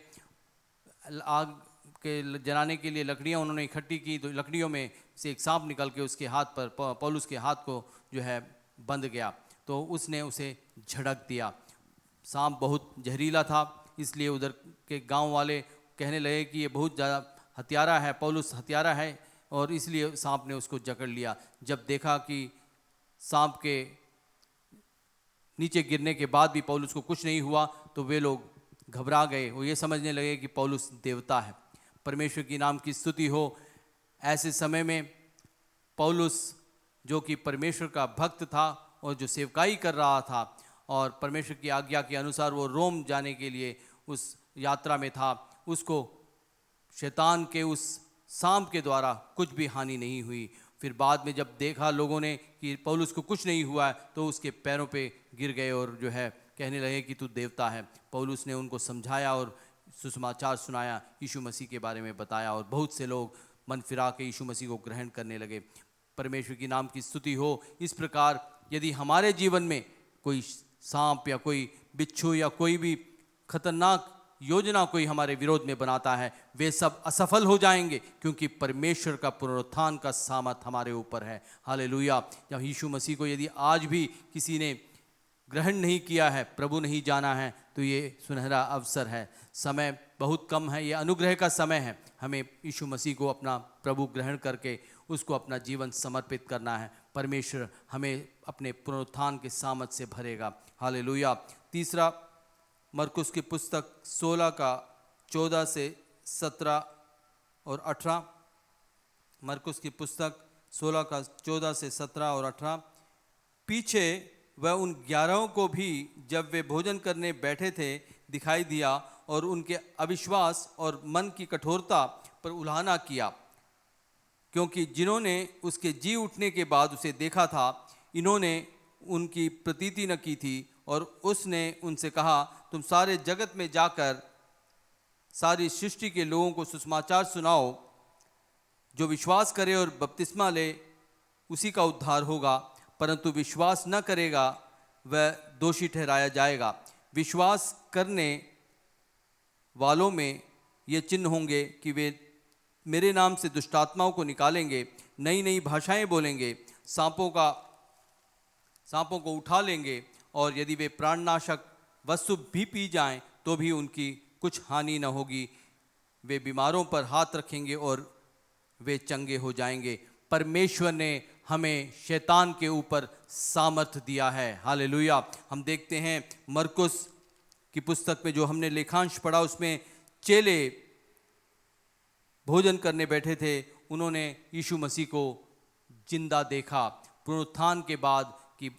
आग के जलाने के लिए लकड़ियाँ उन्होंने इकट्ठी की, तो लकड़ियों में से एक सांप निकल के उसके हाथ पर, पौलुस के हाथ को जो है बंध गया, तो उसने उसे झड़क दिया। सांप बहुत जहरीला था, इसलिए उधर के गांव वाले कहने लगे कि ये बहुत ज़्यादा हत्यारा है, पौलुस हत्यारा है, और इसलिए सांप ने उसको जकड़ लिया। जब देखा कि सांप के नीचे गिरने के बाद भी पौलुस को कुछ नहीं हुआ, तो वे लोग घबरा गए, वो ये समझने लगे कि पौलुस देवता है। परमेश्वर की नाम की स्तुति हो। ऐसे समय में पौलुस जो कि परमेश्वर का भक्त था और जो सेवकाई कर रहा था और परमेश्वर की आज्ञा के अनुसार वो रोम जाने के लिए उस यात्रा में था, उसको शैतान के उस सांप के द्वारा कुछ भी हानि नहीं हुई। फिर बाद में जब देखा लोगों ने कि पौलुस को कुछ नहीं हुआ है, तो उसके पैरों पे गिर गए और जो है कहने लगे कि तू देवता है। पौलुस ने उनको समझाया और सुसमाचार सुनाया, यीशु मसीह के बारे में बताया और बहुत से लोग मन फिरा के यीशु मसीह को ग्रहण करने लगे। परमेश्वर की नाम की स्तुति हो। इस प्रकार यदि हमारे जीवन में कोई सांप या कोई बिच्छू या कोई भी खतरनाक योजना कोई हमारे विरोध में बनाता है, वे सब असफल हो जाएंगे, क्योंकि परमेश्वर का पुनरुत्थान का सामर्थ हमारे ऊपर है। हालेलुया। जब यीशु मसीह को यदि आज भी किसी ने ग्रहण नहीं किया है, प्रभु नहीं जाना है, तो ये सुनहरा अवसर है। समय बहुत कम है, ये अनुग्रह का समय है। हमें यीशु मसीह को अपना प्रभु ग्रहण करके उसको अपना जीवन समर्पित करना है। परमेश्वर हमें अपने पुनरुत्थान के सामर्थ से भरेगा। हालेलुया। तीसरा, मरकुस की पुस्तक 16 का 14 से 17 और 18। मरकुस की पुस्तक 16 का 14 से 17 और 18। पीछे वह उन 11 को भी जब वे भोजन करने बैठे थे दिखाई दिया और उनके अविश्वास और मन की कठोरता पर उल्हाना किया, क्योंकि जिन्होंने उसके जी उठने के बाद उसे देखा था, इन्होंने उनकी प्रतीति न की थी। और उसने उनसे कहा, तुम सारे जगत में जाकर सारी सृष्टि के लोगों को सुसमाचार सुनाओ। जो विश्वास करे और बपतिस्मा ले, उसी का उद्धार होगा, परंतु विश्वास न करेगा वह दोषी ठहराया जाएगा। विश्वास करने वालों में ये चिन्ह होंगे कि वे मेरे नाम से दुष्टात्माओं को निकालेंगे, नई नई भाषाएं बोलेंगे, सांपों को उठा लेंगे, और यदि वे प्राणनाशक वस्तु भी पी जाएं तो भी उनकी कुछ हानि न होगी। वे बीमारों पर हाथ रखेंगे और वे चंगे हो जाएंगे। परमेश्वर ने हमें शैतान के ऊपर सामर्थ दिया है। हालेलुया। हम देखते हैं मरकुस की पुस्तक में जो हमने लेखांश पढ़ा, उसमें चेले भोजन करने बैठे थे, उन्होंने यीशु मसीह को जिंदा देखा। पुनरुत्थान के बाद की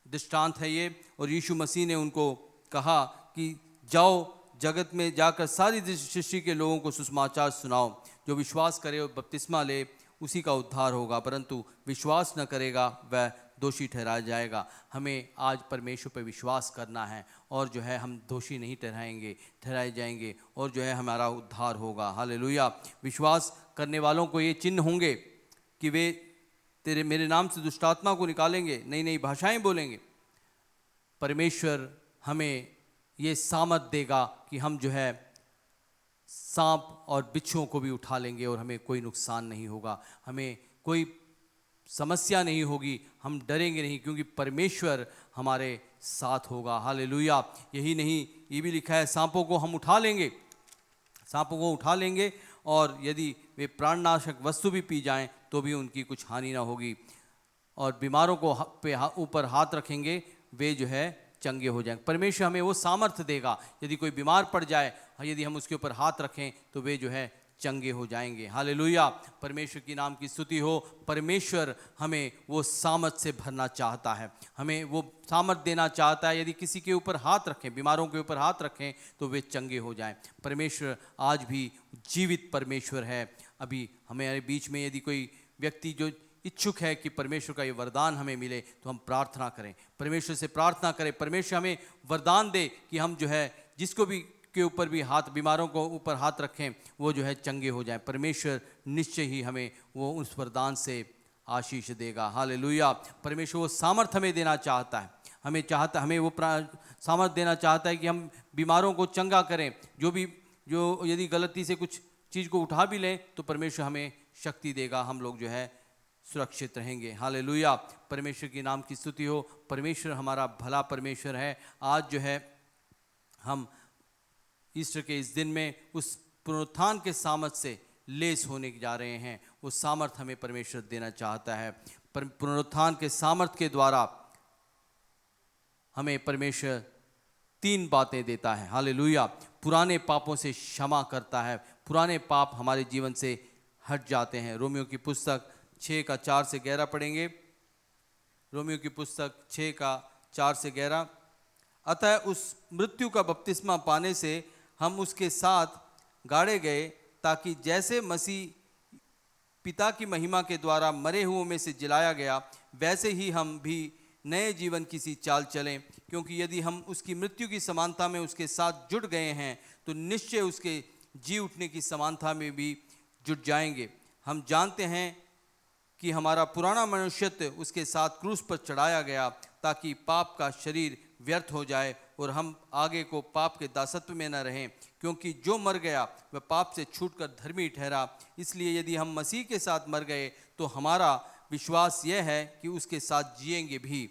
दृष्टांत है ये। और यीशु मसीह ने उनको कहा कि जाओ जगत में जाकर सारी सृष्टि के लोगों को सुसमाचार सुनाओ। जो विश्वास करे और बपतिस्मा ले, उसी का उद्धार होगा, परंतु विश्वास न करेगा वह दोषी ठहराया जाएगा। हमें आज परमेश्वर पर विश्वास करना है और जो है हम दोषी नहीं ठहराए जाएंगे और जो है हमारा उद्धार होगा। हालेलुया। विश्वास करने वालों को ये चिन्ह होंगे कि वे मेरे नाम से दुष्टात्मा को निकालेंगे, नई नई भाषाएं बोलेंगे। परमेश्वर हमें ये सामर्थ देगा कि हम जो है सांप और बिच्छुओं को भी उठा लेंगे और हमें कोई नुकसान नहीं होगा, हमें कोई समस्या नहीं होगी, हम डरेंगे नहीं, क्योंकि परमेश्वर हमारे साथ होगा। हालेलुया। यही नहीं, ये भी लिखा है सांपों को हम उठा लेंगे और यदि वे प्राणनाशक वस्तु भी पी जाएं तो भी उनकी कुछ हानि ना होगी, और बीमारों को ऊपर हाथ रखेंगे, वे जो है चंगे हो जाएंगे। परमेश्वर हमें वो सामर्थ्य देगा, यदि कोई बीमार पड़ जाए, यदि हम उसके ऊपर हाथ रखें तो वे जो है चंगे हो जाएंगे। हालेलुया। परमेश्वर की नाम की स्तुति हो। परमेश्वर हमें वो सामर्थ से भरना चाहता है, हमें वो सामर्थ देना चाहता है। यदि किसी के ऊपर हाथ रखें, बीमारों के ऊपर हाथ रखें तो वे चंगे हो जाएं। परमेश्वर आज भी जीवित परमेश्वर है। अभी हमारे बीच में यदि कोई व्यक्ति जो इच्छुक है कि परमेश्वर का ये वरदान हमें मिले, तो हम प्रार्थना करें, परमेश्वर से प्रार्थना करें, परमेश्वर हमें वरदान दे कि हम जो है जिसको भी के ऊपर भी हाथ, बीमारों को ऊपर हाथ रखें, वो जो है चंगे हो जाएं। परमेश्वर निश्चय ही हमें वो उस वरदान से आशीष देगा। हालेलुया। परमेश्वर वो सामर्थ हमें देना चाहता है, हमें वो सामर्थ देना चाहता है कि हम बीमारों को चंगा करें। जो यदि गलती से कुछ चीज़ को उठा भी लें तो परमेश्वर हमें शक्ति देगा, हम लोग जो है सुरक्षित रहेंगे। हालेलुया। परमेश्वर की नाम की स्तुति हो। परमेश्वर हमारा भला परमेश्वर है। आज जो है हम ईस्टर के इस दिन में उस पुनरुत्थान के सामर्थ से लेस होने जा रहे हैं। वो सामर्थ हमें परमेश्वर देना चाहता है। पुनरुत्थान के सामर्थ के द्वारा हमें परमेश्वर 3 बातें देता है। हालेलुया। पुराने पापों से क्षमा करता है, पुराने पाप हमारे जीवन से हट जाते हैं। रोमियो की पुस्तक 6 का 4 से 11 पढ़ेंगे। रोमियो की पुस्तक 6 का 4 से 11। अतः उस मृत्यु का बपतिस्मा पाने से हम उसके साथ गाड़े गए, ताकि जैसे मसीह पिता की महिमा के द्वारा मरे हुओं में से जिलाया गया, वैसे ही हम भी नए जीवन की सी चाल चलें। क्योंकि यदि हम उसकी मृत्यु की समानता में उसके साथ जुड़ गए हैं, तो निश्चय उसके जी उठने की समानता में भी जुट जाएंगे। हम जानते हैं कि हमारा पुराना मनुष्यत्व उसके साथ क्रूस पर चढ़ाया गया, ताकि पाप का शरीर व्यर्थ हो जाए और हम आगे को पाप के दासत्व में न रहें। क्योंकि जो मर गया वह पाप से छूटकर धर्मी ठहरा। इसलिए यदि हम मसीह के साथ मर गए, तो हमारा विश्वास यह है कि उसके साथ जिएंगे भी।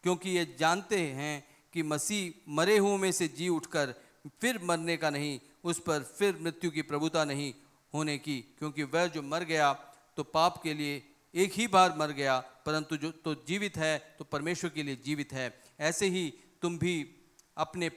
क्योंकि ये जानते हैं कि मसीह मरे हुओं में से जी उठकर फिर मरने का नहीं, उस पर फिर मृत्यु की प्रभुता नहीं होने की। क्योंकि वह जो मर गया तो पाप के लिए एक ही बार मर गया, परंतु जो तो जीवित है तो परमेश्वर के लिए जीवित है। ऐसे ही तुम भी अपने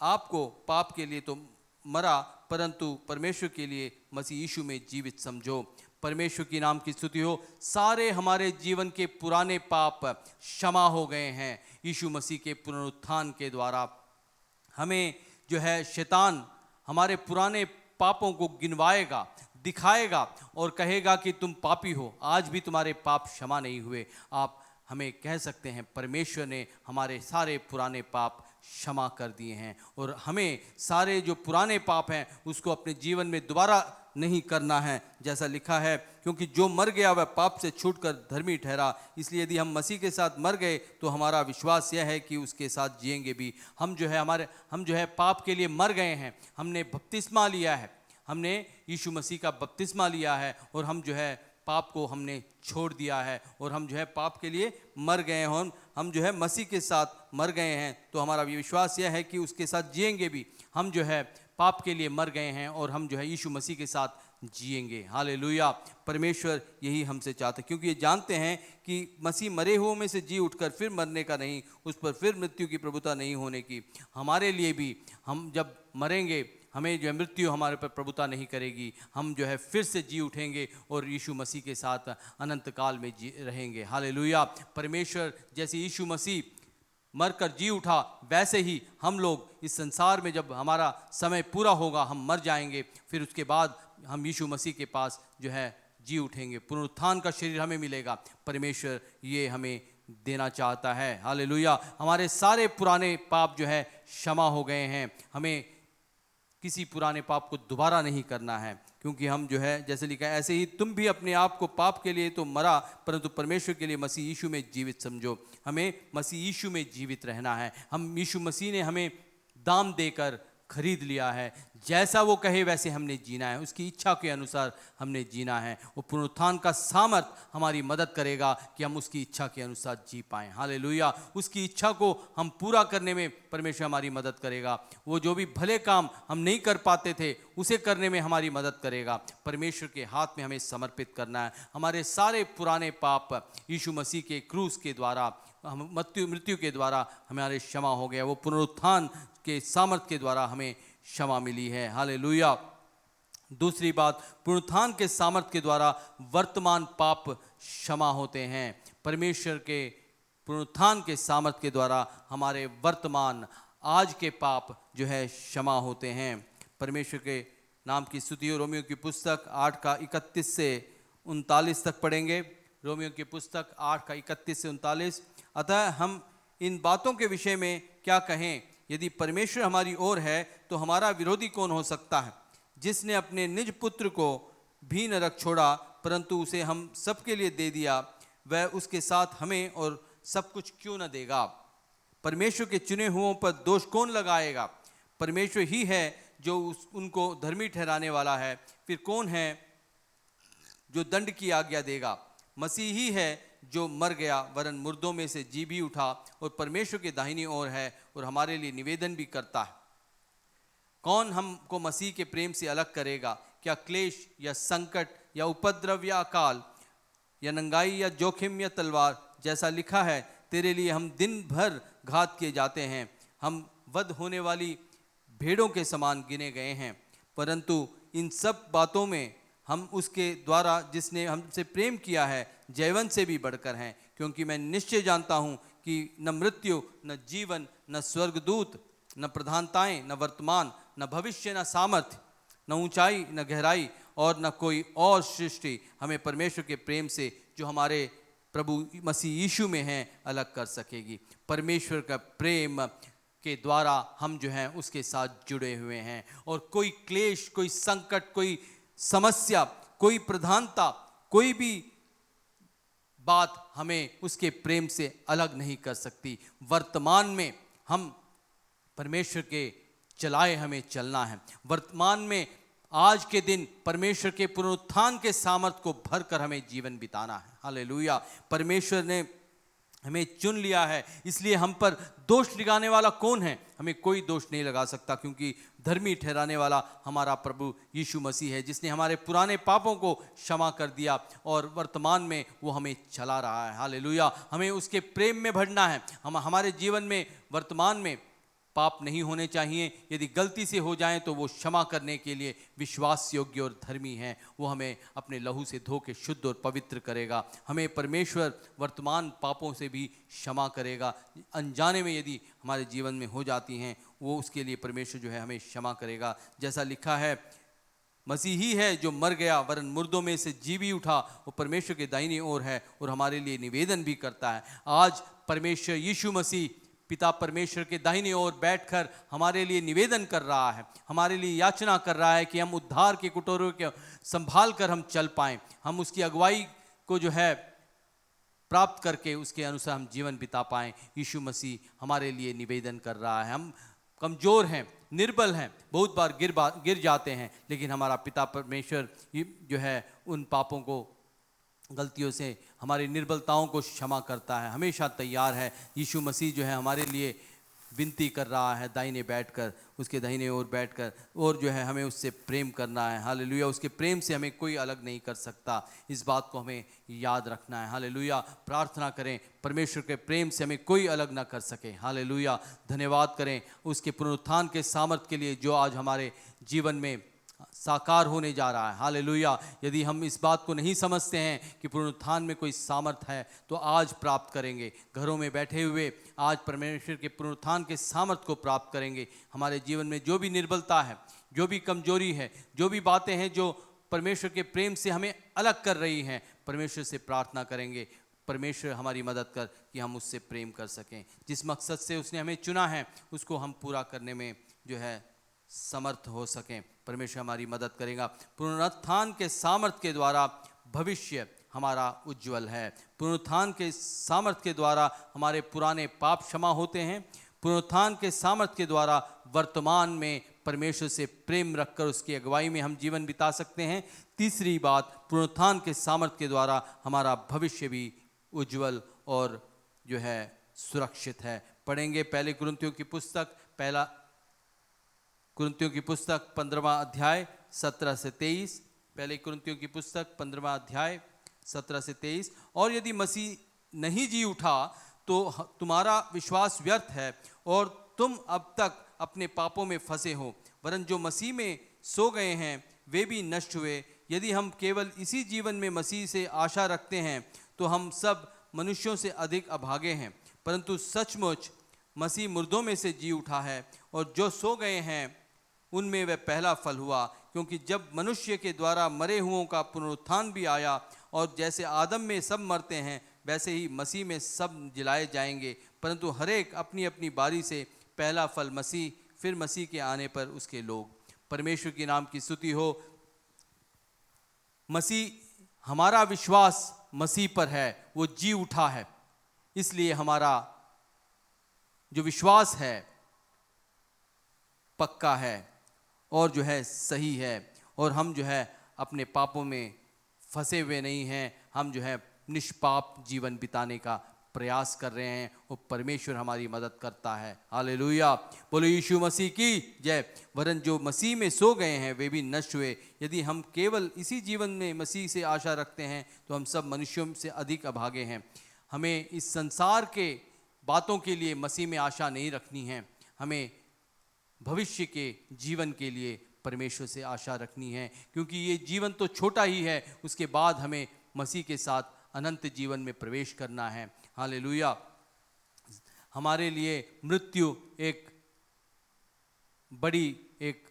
आप को पाप के लिए तो मरा, परंतु परमेश्वर के लिए मसीह यीशु में जीवित समझो। परमेश्वर की नाम की स्तुति हो। सारे हमारे जीवन के पुराने पाप क्षमा हो गए हैं यीशु मसीह के पुनरुत्थान के द्वारा। हमें जो है शैतान हमारे पुराने पापों को गिनवाएगा, दिखाएगा और कहेगा कि तुम पापी हो, आज भी तुम्हारे पाप क्षमा नहीं हुए। आप हमें कह सकते हैं परमेश्वर ने हमारे सारे पुराने पाप क्षमा कर दिए हैं, और हमें सारे जो पुराने पाप हैं उसको अपने जीवन में दोबारा नहीं करना है। जैसा लिखा है, क्योंकि जो मर गया वह पाप से छूटकर धर्मी ठहरा। इसलिए यदि हम मसीह के साथ मर गए, तो हमारा विश्वास यह है कि उसके साथ जिएंगे भी। हम जो है पाप के लिए मर गए हैं। हमने बपतिस्मा लिया है, हमने यीशु मसीह का बपतिस्मा लिया है, और हम जो है पाप को हमने छोड़ दिया है, और हम जो है पाप के लिए मर गए हैं। हम जो है मसीह के साथ मर गए हैं, तो हमारा विश्वास यह है कि उसके साथ जिएंगे भी। हम जो है पाप के लिए मर गए हैं, और हम जो है यीशु मसीह के साथ जिएंगे। हालेलुया। परमेश्वर यही हमसे चाहते हैं, क्योंकि ये जानते हैं कि मसीह मरे हुओं में से जी उठकर फिर मरने का नहीं, उस पर फिर मृत्यु की प्रभुता नहीं होने की। हमारे लिए भी हम जब मरेंगे, हमें जो है मृत्यु हमारे पर प्रभुता नहीं करेगी। हम जो है फिर से जी उठेंगे और यीशु मसीह के साथ अनंत काल में जी रहेंगे। हालेलुया। परमेश्वर जैसे यीशु मसीह मरकर जी उठा, वैसे ही हम लोग इस संसार में जब हमारा समय पूरा होगा, हम मर जाएंगे, फिर उसके बाद हम यीशु मसीह के पास जो है जी उठेंगे। पुनरुत्थान का शरीर हमें मिलेगा। परमेश्वर ये हमें देना चाहता है। हालेलुया। हमारे सारे पुराने पाप जो है क्षमा हो गए हैं। हमें किसी पुराने पाप को दोबारा नहीं करना है, क्योंकि हम जो है जैसे लिखा है, ऐसे ही तुम भी अपने आप को पाप के लिए तो मरा, परंतु परमेश्वर के लिए मसीह यीशु में जीवित समझो। हमें मसीह यीशु में जीवित रहना है। हम यीशु मसीह ने हमें दाम देकर खरीद लिया है। जैसा वो कहे वैसे हमने जीना है, उसकी इच्छा के अनुसार हमने जीना है। वो पुनरुत्थान का सामर्थ हमारी मदद करेगा कि हम उसकी इच्छा के अनुसार जी पाएं। हालेलुया। उसकी इच्छा को हम पूरा करने में परमेश्वर हमारी मदद करेगा। वो जो भी भले काम हम नहीं कर पाते थे, उसे करने में हमारी मदद करेगा। परमेश्वर के हाथ में हमें समर्पित करना है। हमारे सारे पुराने पाप यीशु मसीह के क्रूस के द्वारा, हम मृत्यु के द्वारा हमारे क्षमा हो गया। वो पुनरुत्थान के सामर्थ के द्वारा हमें क्षमा मिली है। हालेलुया। दूसरी बात, पुनरुत्थान के सामर्थ के द्वारा वर्तमान पाप क्षमा होते हैं। परमेश्वर के पुनरुत्थान के सामर्थ के द्वारा हमारे वर्तमान आज के पाप जो है क्षमा होते हैं। परमेश्वर के नाम की स्तुति हो। रोमियो की पुस्तक 8 का 31 से 39 तक पढ़ेंगे। रोमियो की पुस्तक 8 का 31 से 39। अतः हम इन बातों के विषय में क्या कहें? यदि परमेश्वर हमारी ओर है, तो हमारा विरोधी कौन हो सकता है? जिसने अपने निज पुत्र को भी न रख छोड़ा, परंतु उसे हम सबके लिए दे दिया, वह उसके साथ हमें और सब कुछ क्यों न देगा? परमेश्वर के चुने हुओं पर दोष कौन लगाएगा? परमेश्वर ही है जो उनको धर्मी ठहराने वाला है। फिर कौन है जो दंड की आज्ञा देगा? मसीह ही है जो मर गया, वरन मुर्दों में से जी भी उठा, और परमेश्वर के दाहिनी ओर है और हमारे लिए निवेदन भी करता है। कौन हमको मसीह के प्रेम से अलग करेगा? क्या क्लेश या संकट या उपद्रव या अकाल या नंगाई या जोखिम या तलवार? जैसा लिखा है, तेरे लिए हम दिन भर घात किए जाते हैं, हम वध होने वाली भेड़ों के समान गिने गए हैं। परंतु इन सब बातों में हम उसके द्वारा जिसने हमसे प्रेम किया है जयवंत से भी बढ़कर हैं, क्योंकि मैं निश्चय जानता हूँ कि न मृत्यु, न जीवन, न स्वर्गदूत, न प्रधानताएं, न वर्तमान, न भविष्य, न सामर्थ्य, न ऊंचाई, न गहराई और न कोई और सृष्टि हमें परमेश्वर के प्रेम से जो हमारे प्रभु मसीह यीशु में है अलग कर सकेगी। परमेश्वर का प्रेम के द्वारा हम जो हैं उसके साथ जुड़े हुए हैं, और कोई क्लेश, कोई संकट, कोई समस्या, कोई प्रधानता, कोई भी बात हमें उसके प्रेम से अलग नहीं कर सकती। वर्तमान में हम परमेश्वर के चलाए हमें चलना है। वर्तमान में आज के दिन परमेश्वर के पुनरुत्थान के सामर्थ को भरकर हमें जीवन बिताना है। हालेलुया। परमेश्वर ने हमें चुन लिया है, इसलिए हम पर दोष लगाने वाला कौन है? हमें कोई दोष नहीं लगा सकता, क्योंकि धर्मी ठहराने वाला हमारा प्रभु यीशु मसीह है, जिसने हमारे पुराने पापों को क्षमा कर दिया और वर्तमान में वो हमें चला रहा है। हालेलुया। हमें उसके प्रेम में बढ़ना है। हमारे जीवन में वर्तमान में पाप नहीं होने चाहिए। यदि गलती से हो जाएं तो वो क्षमा करने के लिए विश्वास योग्य और धर्मी है। वो हमें अपने लहू से धो के शुद्ध और पवित्र करेगा। हमें परमेश्वर वर्तमान पापों से भी क्षमा करेगा। अनजाने में यदि हमारे जीवन में हो जाती हैं, वो उसके लिए परमेश्वर जो है हमें क्षमा करेगा। जैसा लिखा है, मसीह ही है जो मर गया वरन मुर्दों में से जी भी उठा, वो परमेश्वर के दाहिनी ओर है और हमारे लिए निवेदन भी करता है। आज परमेश्वर यीशु मसीह पिता परमेश्वर के दाहिनी ओर बैठकर हमारे लिए निवेदन कर रहा है, हमारे लिए याचना कर रहा है कि हम उद्धार के कुटोरों के संभाल कर हम चल पाएं, हम उसकी अगुवाई को जो है प्राप्त करके उसके अनुसार हम जीवन बिता पाएं। यीशु मसीह हमारे लिए निवेदन कर रहा है। हम कमज़ोर हैं, निर्बल हैं, बहुत बार गिर जाते हैं, लेकिन हमारा पिता परमेश्वर जो है उन पापों को, गलतियों से, हमारी निर्बलताओं को क्षमा करता है, हमेशा तैयार है। यीशु मसीह जो है हमारे लिए विनती कर रहा है दाहिने बैठकर, उसके दाहिने ओर बैठकर, और जो है हमें उससे प्रेम करना है। हालेलुया। उसके प्रेम से हमें कोई अलग नहीं कर सकता। इस बात को हमें याद रखना है। हालेलुया। प्रार्थना करें परमेश्वर के प्रेम से हमें कोई अलग ना कर सके। हालेलुया। धन्यवाद करें उसके पुनरुत्थान के सामर्थ के लिए जो आज हमारे जीवन में साकार होने जा रहा है। हालेलुया। यदि हम इस बात को नहीं समझते हैं कि पुनरुत्थान में कोई सामर्थ है, तो आज प्राप्त करेंगे। घरों में बैठे हुए आज परमेश्वर के पुनरुत्थान के सामर्थ को प्राप्त करेंगे। हमारे जीवन में जो भी निर्बलता है, जो भी कमजोरी है, जो भी बातें हैं जो परमेश्वर के प्रेम से हमें अलग कर रही हैं, परमेश्वर से प्रार्थना करेंगे, परमेश्वर हमारी मदद कर कि हम उससे प्रेम कर सकें। जिस मकसद से उसने हमें चुना है उसको हम पूरा करने में जो है समर्थ हो सकें। परमेश्वर हमारी मदद करेगा। पुनरुत्थान के सामर्थ के द्वारा भविष्य हमारा उज्जवल है। पुनरुत्थान के सामर्थ के द्वारा हमारे पुराने पाप क्षमा होते हैं। पुनरुत्थान के सामर्थ के द्वारा वर्तमान में परमेश्वर से प्रेम रखकर उसकी अगुवाई में हम जीवन बिता सकते हैं। तीसरी बात, पुनरुत्थान के सामर्थ के द्वारा हमारा भविष्य भी उज्जवल और जो है सुरक्षित है। पढ़ेंगे पहले कुरिन्थियों की पुस्तक, पहला कुरिन्थियों की पुस्तक 15वां अध्याय 17 से 23। पहले कुरिन्थियों की पुस्तक 15वां अध्याय 17 से 23। और यदि मसीह नहीं जी उठा तो तुम्हारा विश्वास व्यर्थ है और तुम अब तक अपने पापों में फंसे हो, वरन जो मसीह में सो गए हैं वे भी नष्ट हुए। यदि हम केवल इसी जीवन में मसीह से आशा रखते हैं तो हम सब मनुष्यों से अधिक अभागे हैं, परंतु सचमुच मसीह मुर्दों में से जी उठा है और जो सो गए हैं उनमें वह पहला फल हुआ। क्योंकि जब मनुष्य के द्वारा मरे हुओं का पुनरुत्थान भी आया और जैसे आदम में सब मरते हैं वैसे ही मसीह में सब जिलाए जाएंगे, परंतु हर एक अपनी अपनी बारी से, पहला फल मसीह, फिर मसीह के आने पर उसके लोग। परमेश्वर के नाम की स्तुति हो। मसीह, हमारा विश्वास मसीह पर है, वो जी उठा है, इसलिए हमारा जो विश्वास है पक्का है और जो है सही है, और हम जो है अपने पापों में फंसे हुए नहीं हैं। हम जो है निष्पाप जीवन बिताने का प्रयास कर रहे हैं और परमेश्वर हमारी मदद करता है। हालेलुया। बोलो यीशु मसीह की जय। वरन जो मसीह में सो गए हैं वे भी नष्ट हुए। यदि हम केवल इसी जीवन में मसीह से आशा रखते हैं तो हम सब मनुष्यों से अधिक अभागे हैं। हमें इस संसार के बातों के लिए मसीह में आशा नहीं रखनी है। हमें भविष्य के जीवन के लिए परमेश्वर से आशा रखनी है, क्योंकि ये जीवन तो छोटा ही है, उसके बाद हमें मसीह के साथ अनंत जीवन में प्रवेश करना है। हालेलुया। हमारे लिए मृत्यु एक बड़ी एक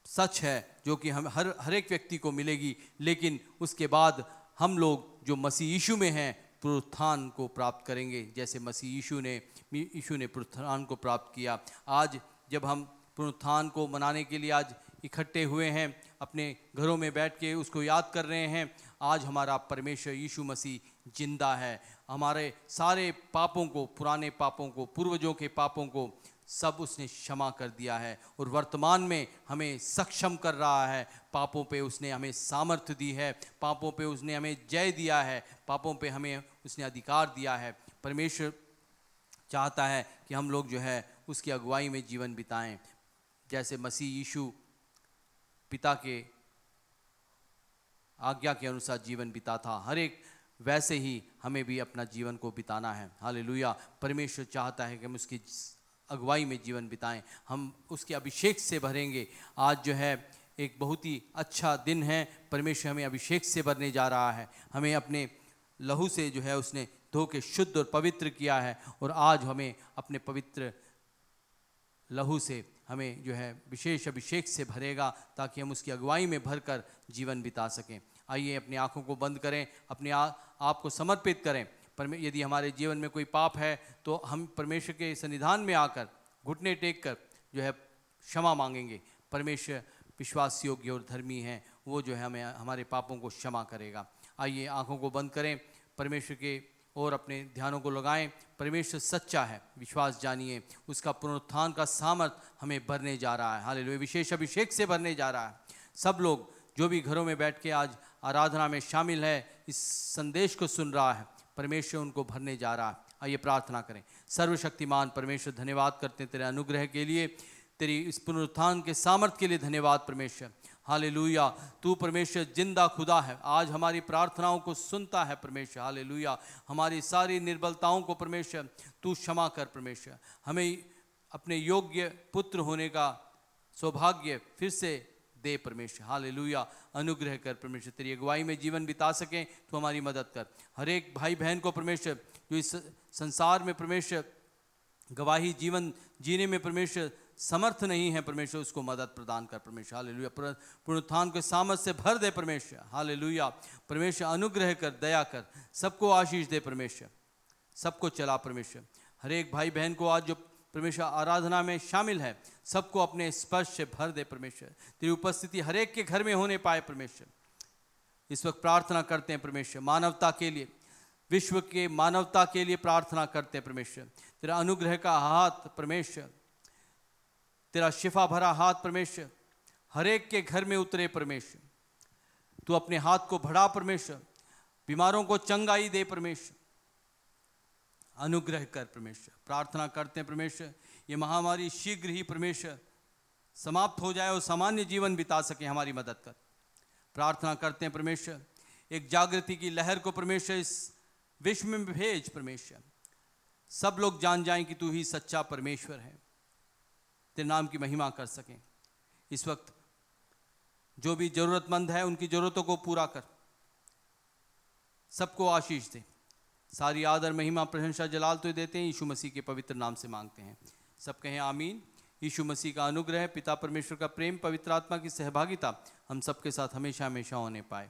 सच है जो कि हम हर एक व्यक्ति को मिलेगी, लेकिन उसके बाद हम लोग जो मसीह यीशु में हैं पुनरुत्थान को प्राप्त करेंगे, जैसे मसीह यीशु ने पुनरुत्थान को प्राप्त किया। आज जब हम पुनरुत्थान को मनाने के लिए आज इकट्ठे हुए हैं, अपने घरों में बैठ के उसको याद कर रहे हैं, आज हमारा परमेश्वर यीशु मसीह जिंदा है। हमारे सारे पापों को, पुराने पापों को, पूर्वजों के पापों को सब उसने क्षमा कर दिया है और वर्तमान में हमें सक्षम कर रहा है। पापों पे उसने हमें सामर्थ्य दी है, पापों पे उसने हमें जय दिया है, पापों पे हमें उसने अधिकार दिया है। परमेश्वर चाहता है कि हम लोग जो है उसकी अगुवाई में जीवन बिताएं, जैसे मसीह यीशु पिता के आज्ञा के अनुसार जीवन बिता था, हर एक वैसे ही हमें भी अपना जीवन को बिताना है। हालेलुया। परमेश्वर चाहता है कि हम उसकी अगुवाई में जीवन बिताएं, हम उसके अभिषेक से भरेंगे। आज जो है एक बहुत ही अच्छा दिन है, परमेश्वर हमें अभिषेक से भरने जा रहा है। हमें अपने लहू से जो है उसने धो के शुद्ध और पवित्र किया है, और आज हमें अपने पवित्र लहू से हमें जो है विशेष अभिषेक से भरेगा, ताकि हम उसकी अगुवाई में भरकर जीवन बिता सकें। आइए अपनी आँखों को बंद करें, अपने आप को समर्पित करें। यदि हमारे जीवन में कोई पाप है तो हम परमेश्वर के सन्निधान में आकर घुटने टेक कर जो है क्षमा मांगेंगे। परमेश्वर विश्वास योग्य और धर्मी है, वो जो है हमें हमारे पापों को क्षमा करेगा। आइए आंखों को बंद करें, परमेश्वर के और अपने ध्यानों को लगाएं। परमेश्वर सच्चा है, विश्वास जानिए, उसका पुनरुत्थान का सामर्थ हमें भरने जा रहा है। हालेलुया। विशेष अभिषेक से भरने जा रहा है। सब लोग जो भी घरों में बैठ के आज आराधना में शामिल है, इस संदेश को सुन रहा है, परमेश्वर उनको भरने जा रहा है। आइए प्रार्थना करें। सर्वशक्तिमान परमेश्वर, धन्यवाद करते हैं तेरे अनुग्रह के लिए, तेरी इस पुनरुत्थान के सामर्थ के लिए धन्यवाद परमेश्वर। हालेलुया। तू परमेश्वर जिंदा खुदा है, आज हमारी प्रार्थनाओं को सुनता है परमेश्वर। हालेलुया। हमारी सारी निर्बलताओं को परमेश्वर तू क्षमा कर परमेश्वर। हमें अपने योग्य पुत्र होने का सौभाग्य फिर से दे परमेश्वर। हालेलुया। अनुग्रह कर परमेश्वर, तेरी अगुवाई में जीवन बिता सकें तो हमारी मदद कर। हर एक भाई बहन को परमेश्वर जो इस संसार में परमेश्वर गवाही जीवन जीने में परमेश्वर समर्थ नहीं है परमेश्वर, उसको मदद प्रदान कर परमेश्वर। हालेलुया। पुनरुत्थान के सामर्थ से भर दे परमेश्वर। हालेलुया। परमेश्वर अनुग्रह कर, दया कर, सबको आशीष दे परमेश्वर, सबको चला परमेश्वर। हर एक भाई बहन को आज जो परमेश्वर आराधना में शामिल है, सबको अपने स्पर्श से भर दे परमेश्वर। तेरी उपस्थिति हर एक के घर में होने पाए परमेश्वर। इस वक्त प्रार्थना करते हैं परमेश्वर मानवता के लिए, विश्व के मानवता के लिए प्रार्थना करते हैं परमेश्वर। तेरा अनुग्रह का हाथ परमेश्वर, तेरा शिफा भरा हाथ परमेश्वर हर एक के घर में उतरे परमेश्वर। तू अपने हाथ को बढ़ा परमेश्वर, बीमारों को चंगाई दे परमेश्वर, अनुग्रह कर परमेश्वर। प्रार्थना करते हैं परमेश्वर ये महामारी शीघ्र ही परमेश्वर समाप्त हो जाए और सामान्य जीवन बिता सके, हमारी मदद कर। प्रार्थना करते हैं परमेश्वर एक जागृति की लहर को परमेश्वर इस विश्व में भेज परमेश्वर, सब लोग जान जाएं कि तू ही सच्चा परमेश्वर है, तेरे नाम की महिमा कर सकें। इस वक्त जो भी जरूरतमंद है उनकी जरूरतों को पूरा कर, सबको आशीष दे। सारी आदर महिमा प्रशंसा जलाल तो देते हैं, यीशु मसीह के पवित्र नाम से मांगते हैं। सब कहें आमीन। यीशु मसीह का अनुग्रह, पिता परमेश्वर का प्रेम, पवित्र आत्मा की सहभागिता हम सबके साथ हमेशा हमेशा होने पाए।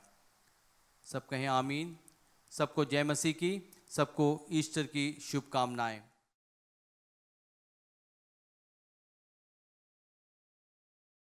सब कहें आमीन। सबको जय मसीह की, सबको ईस्टर की शुभकामनाएं।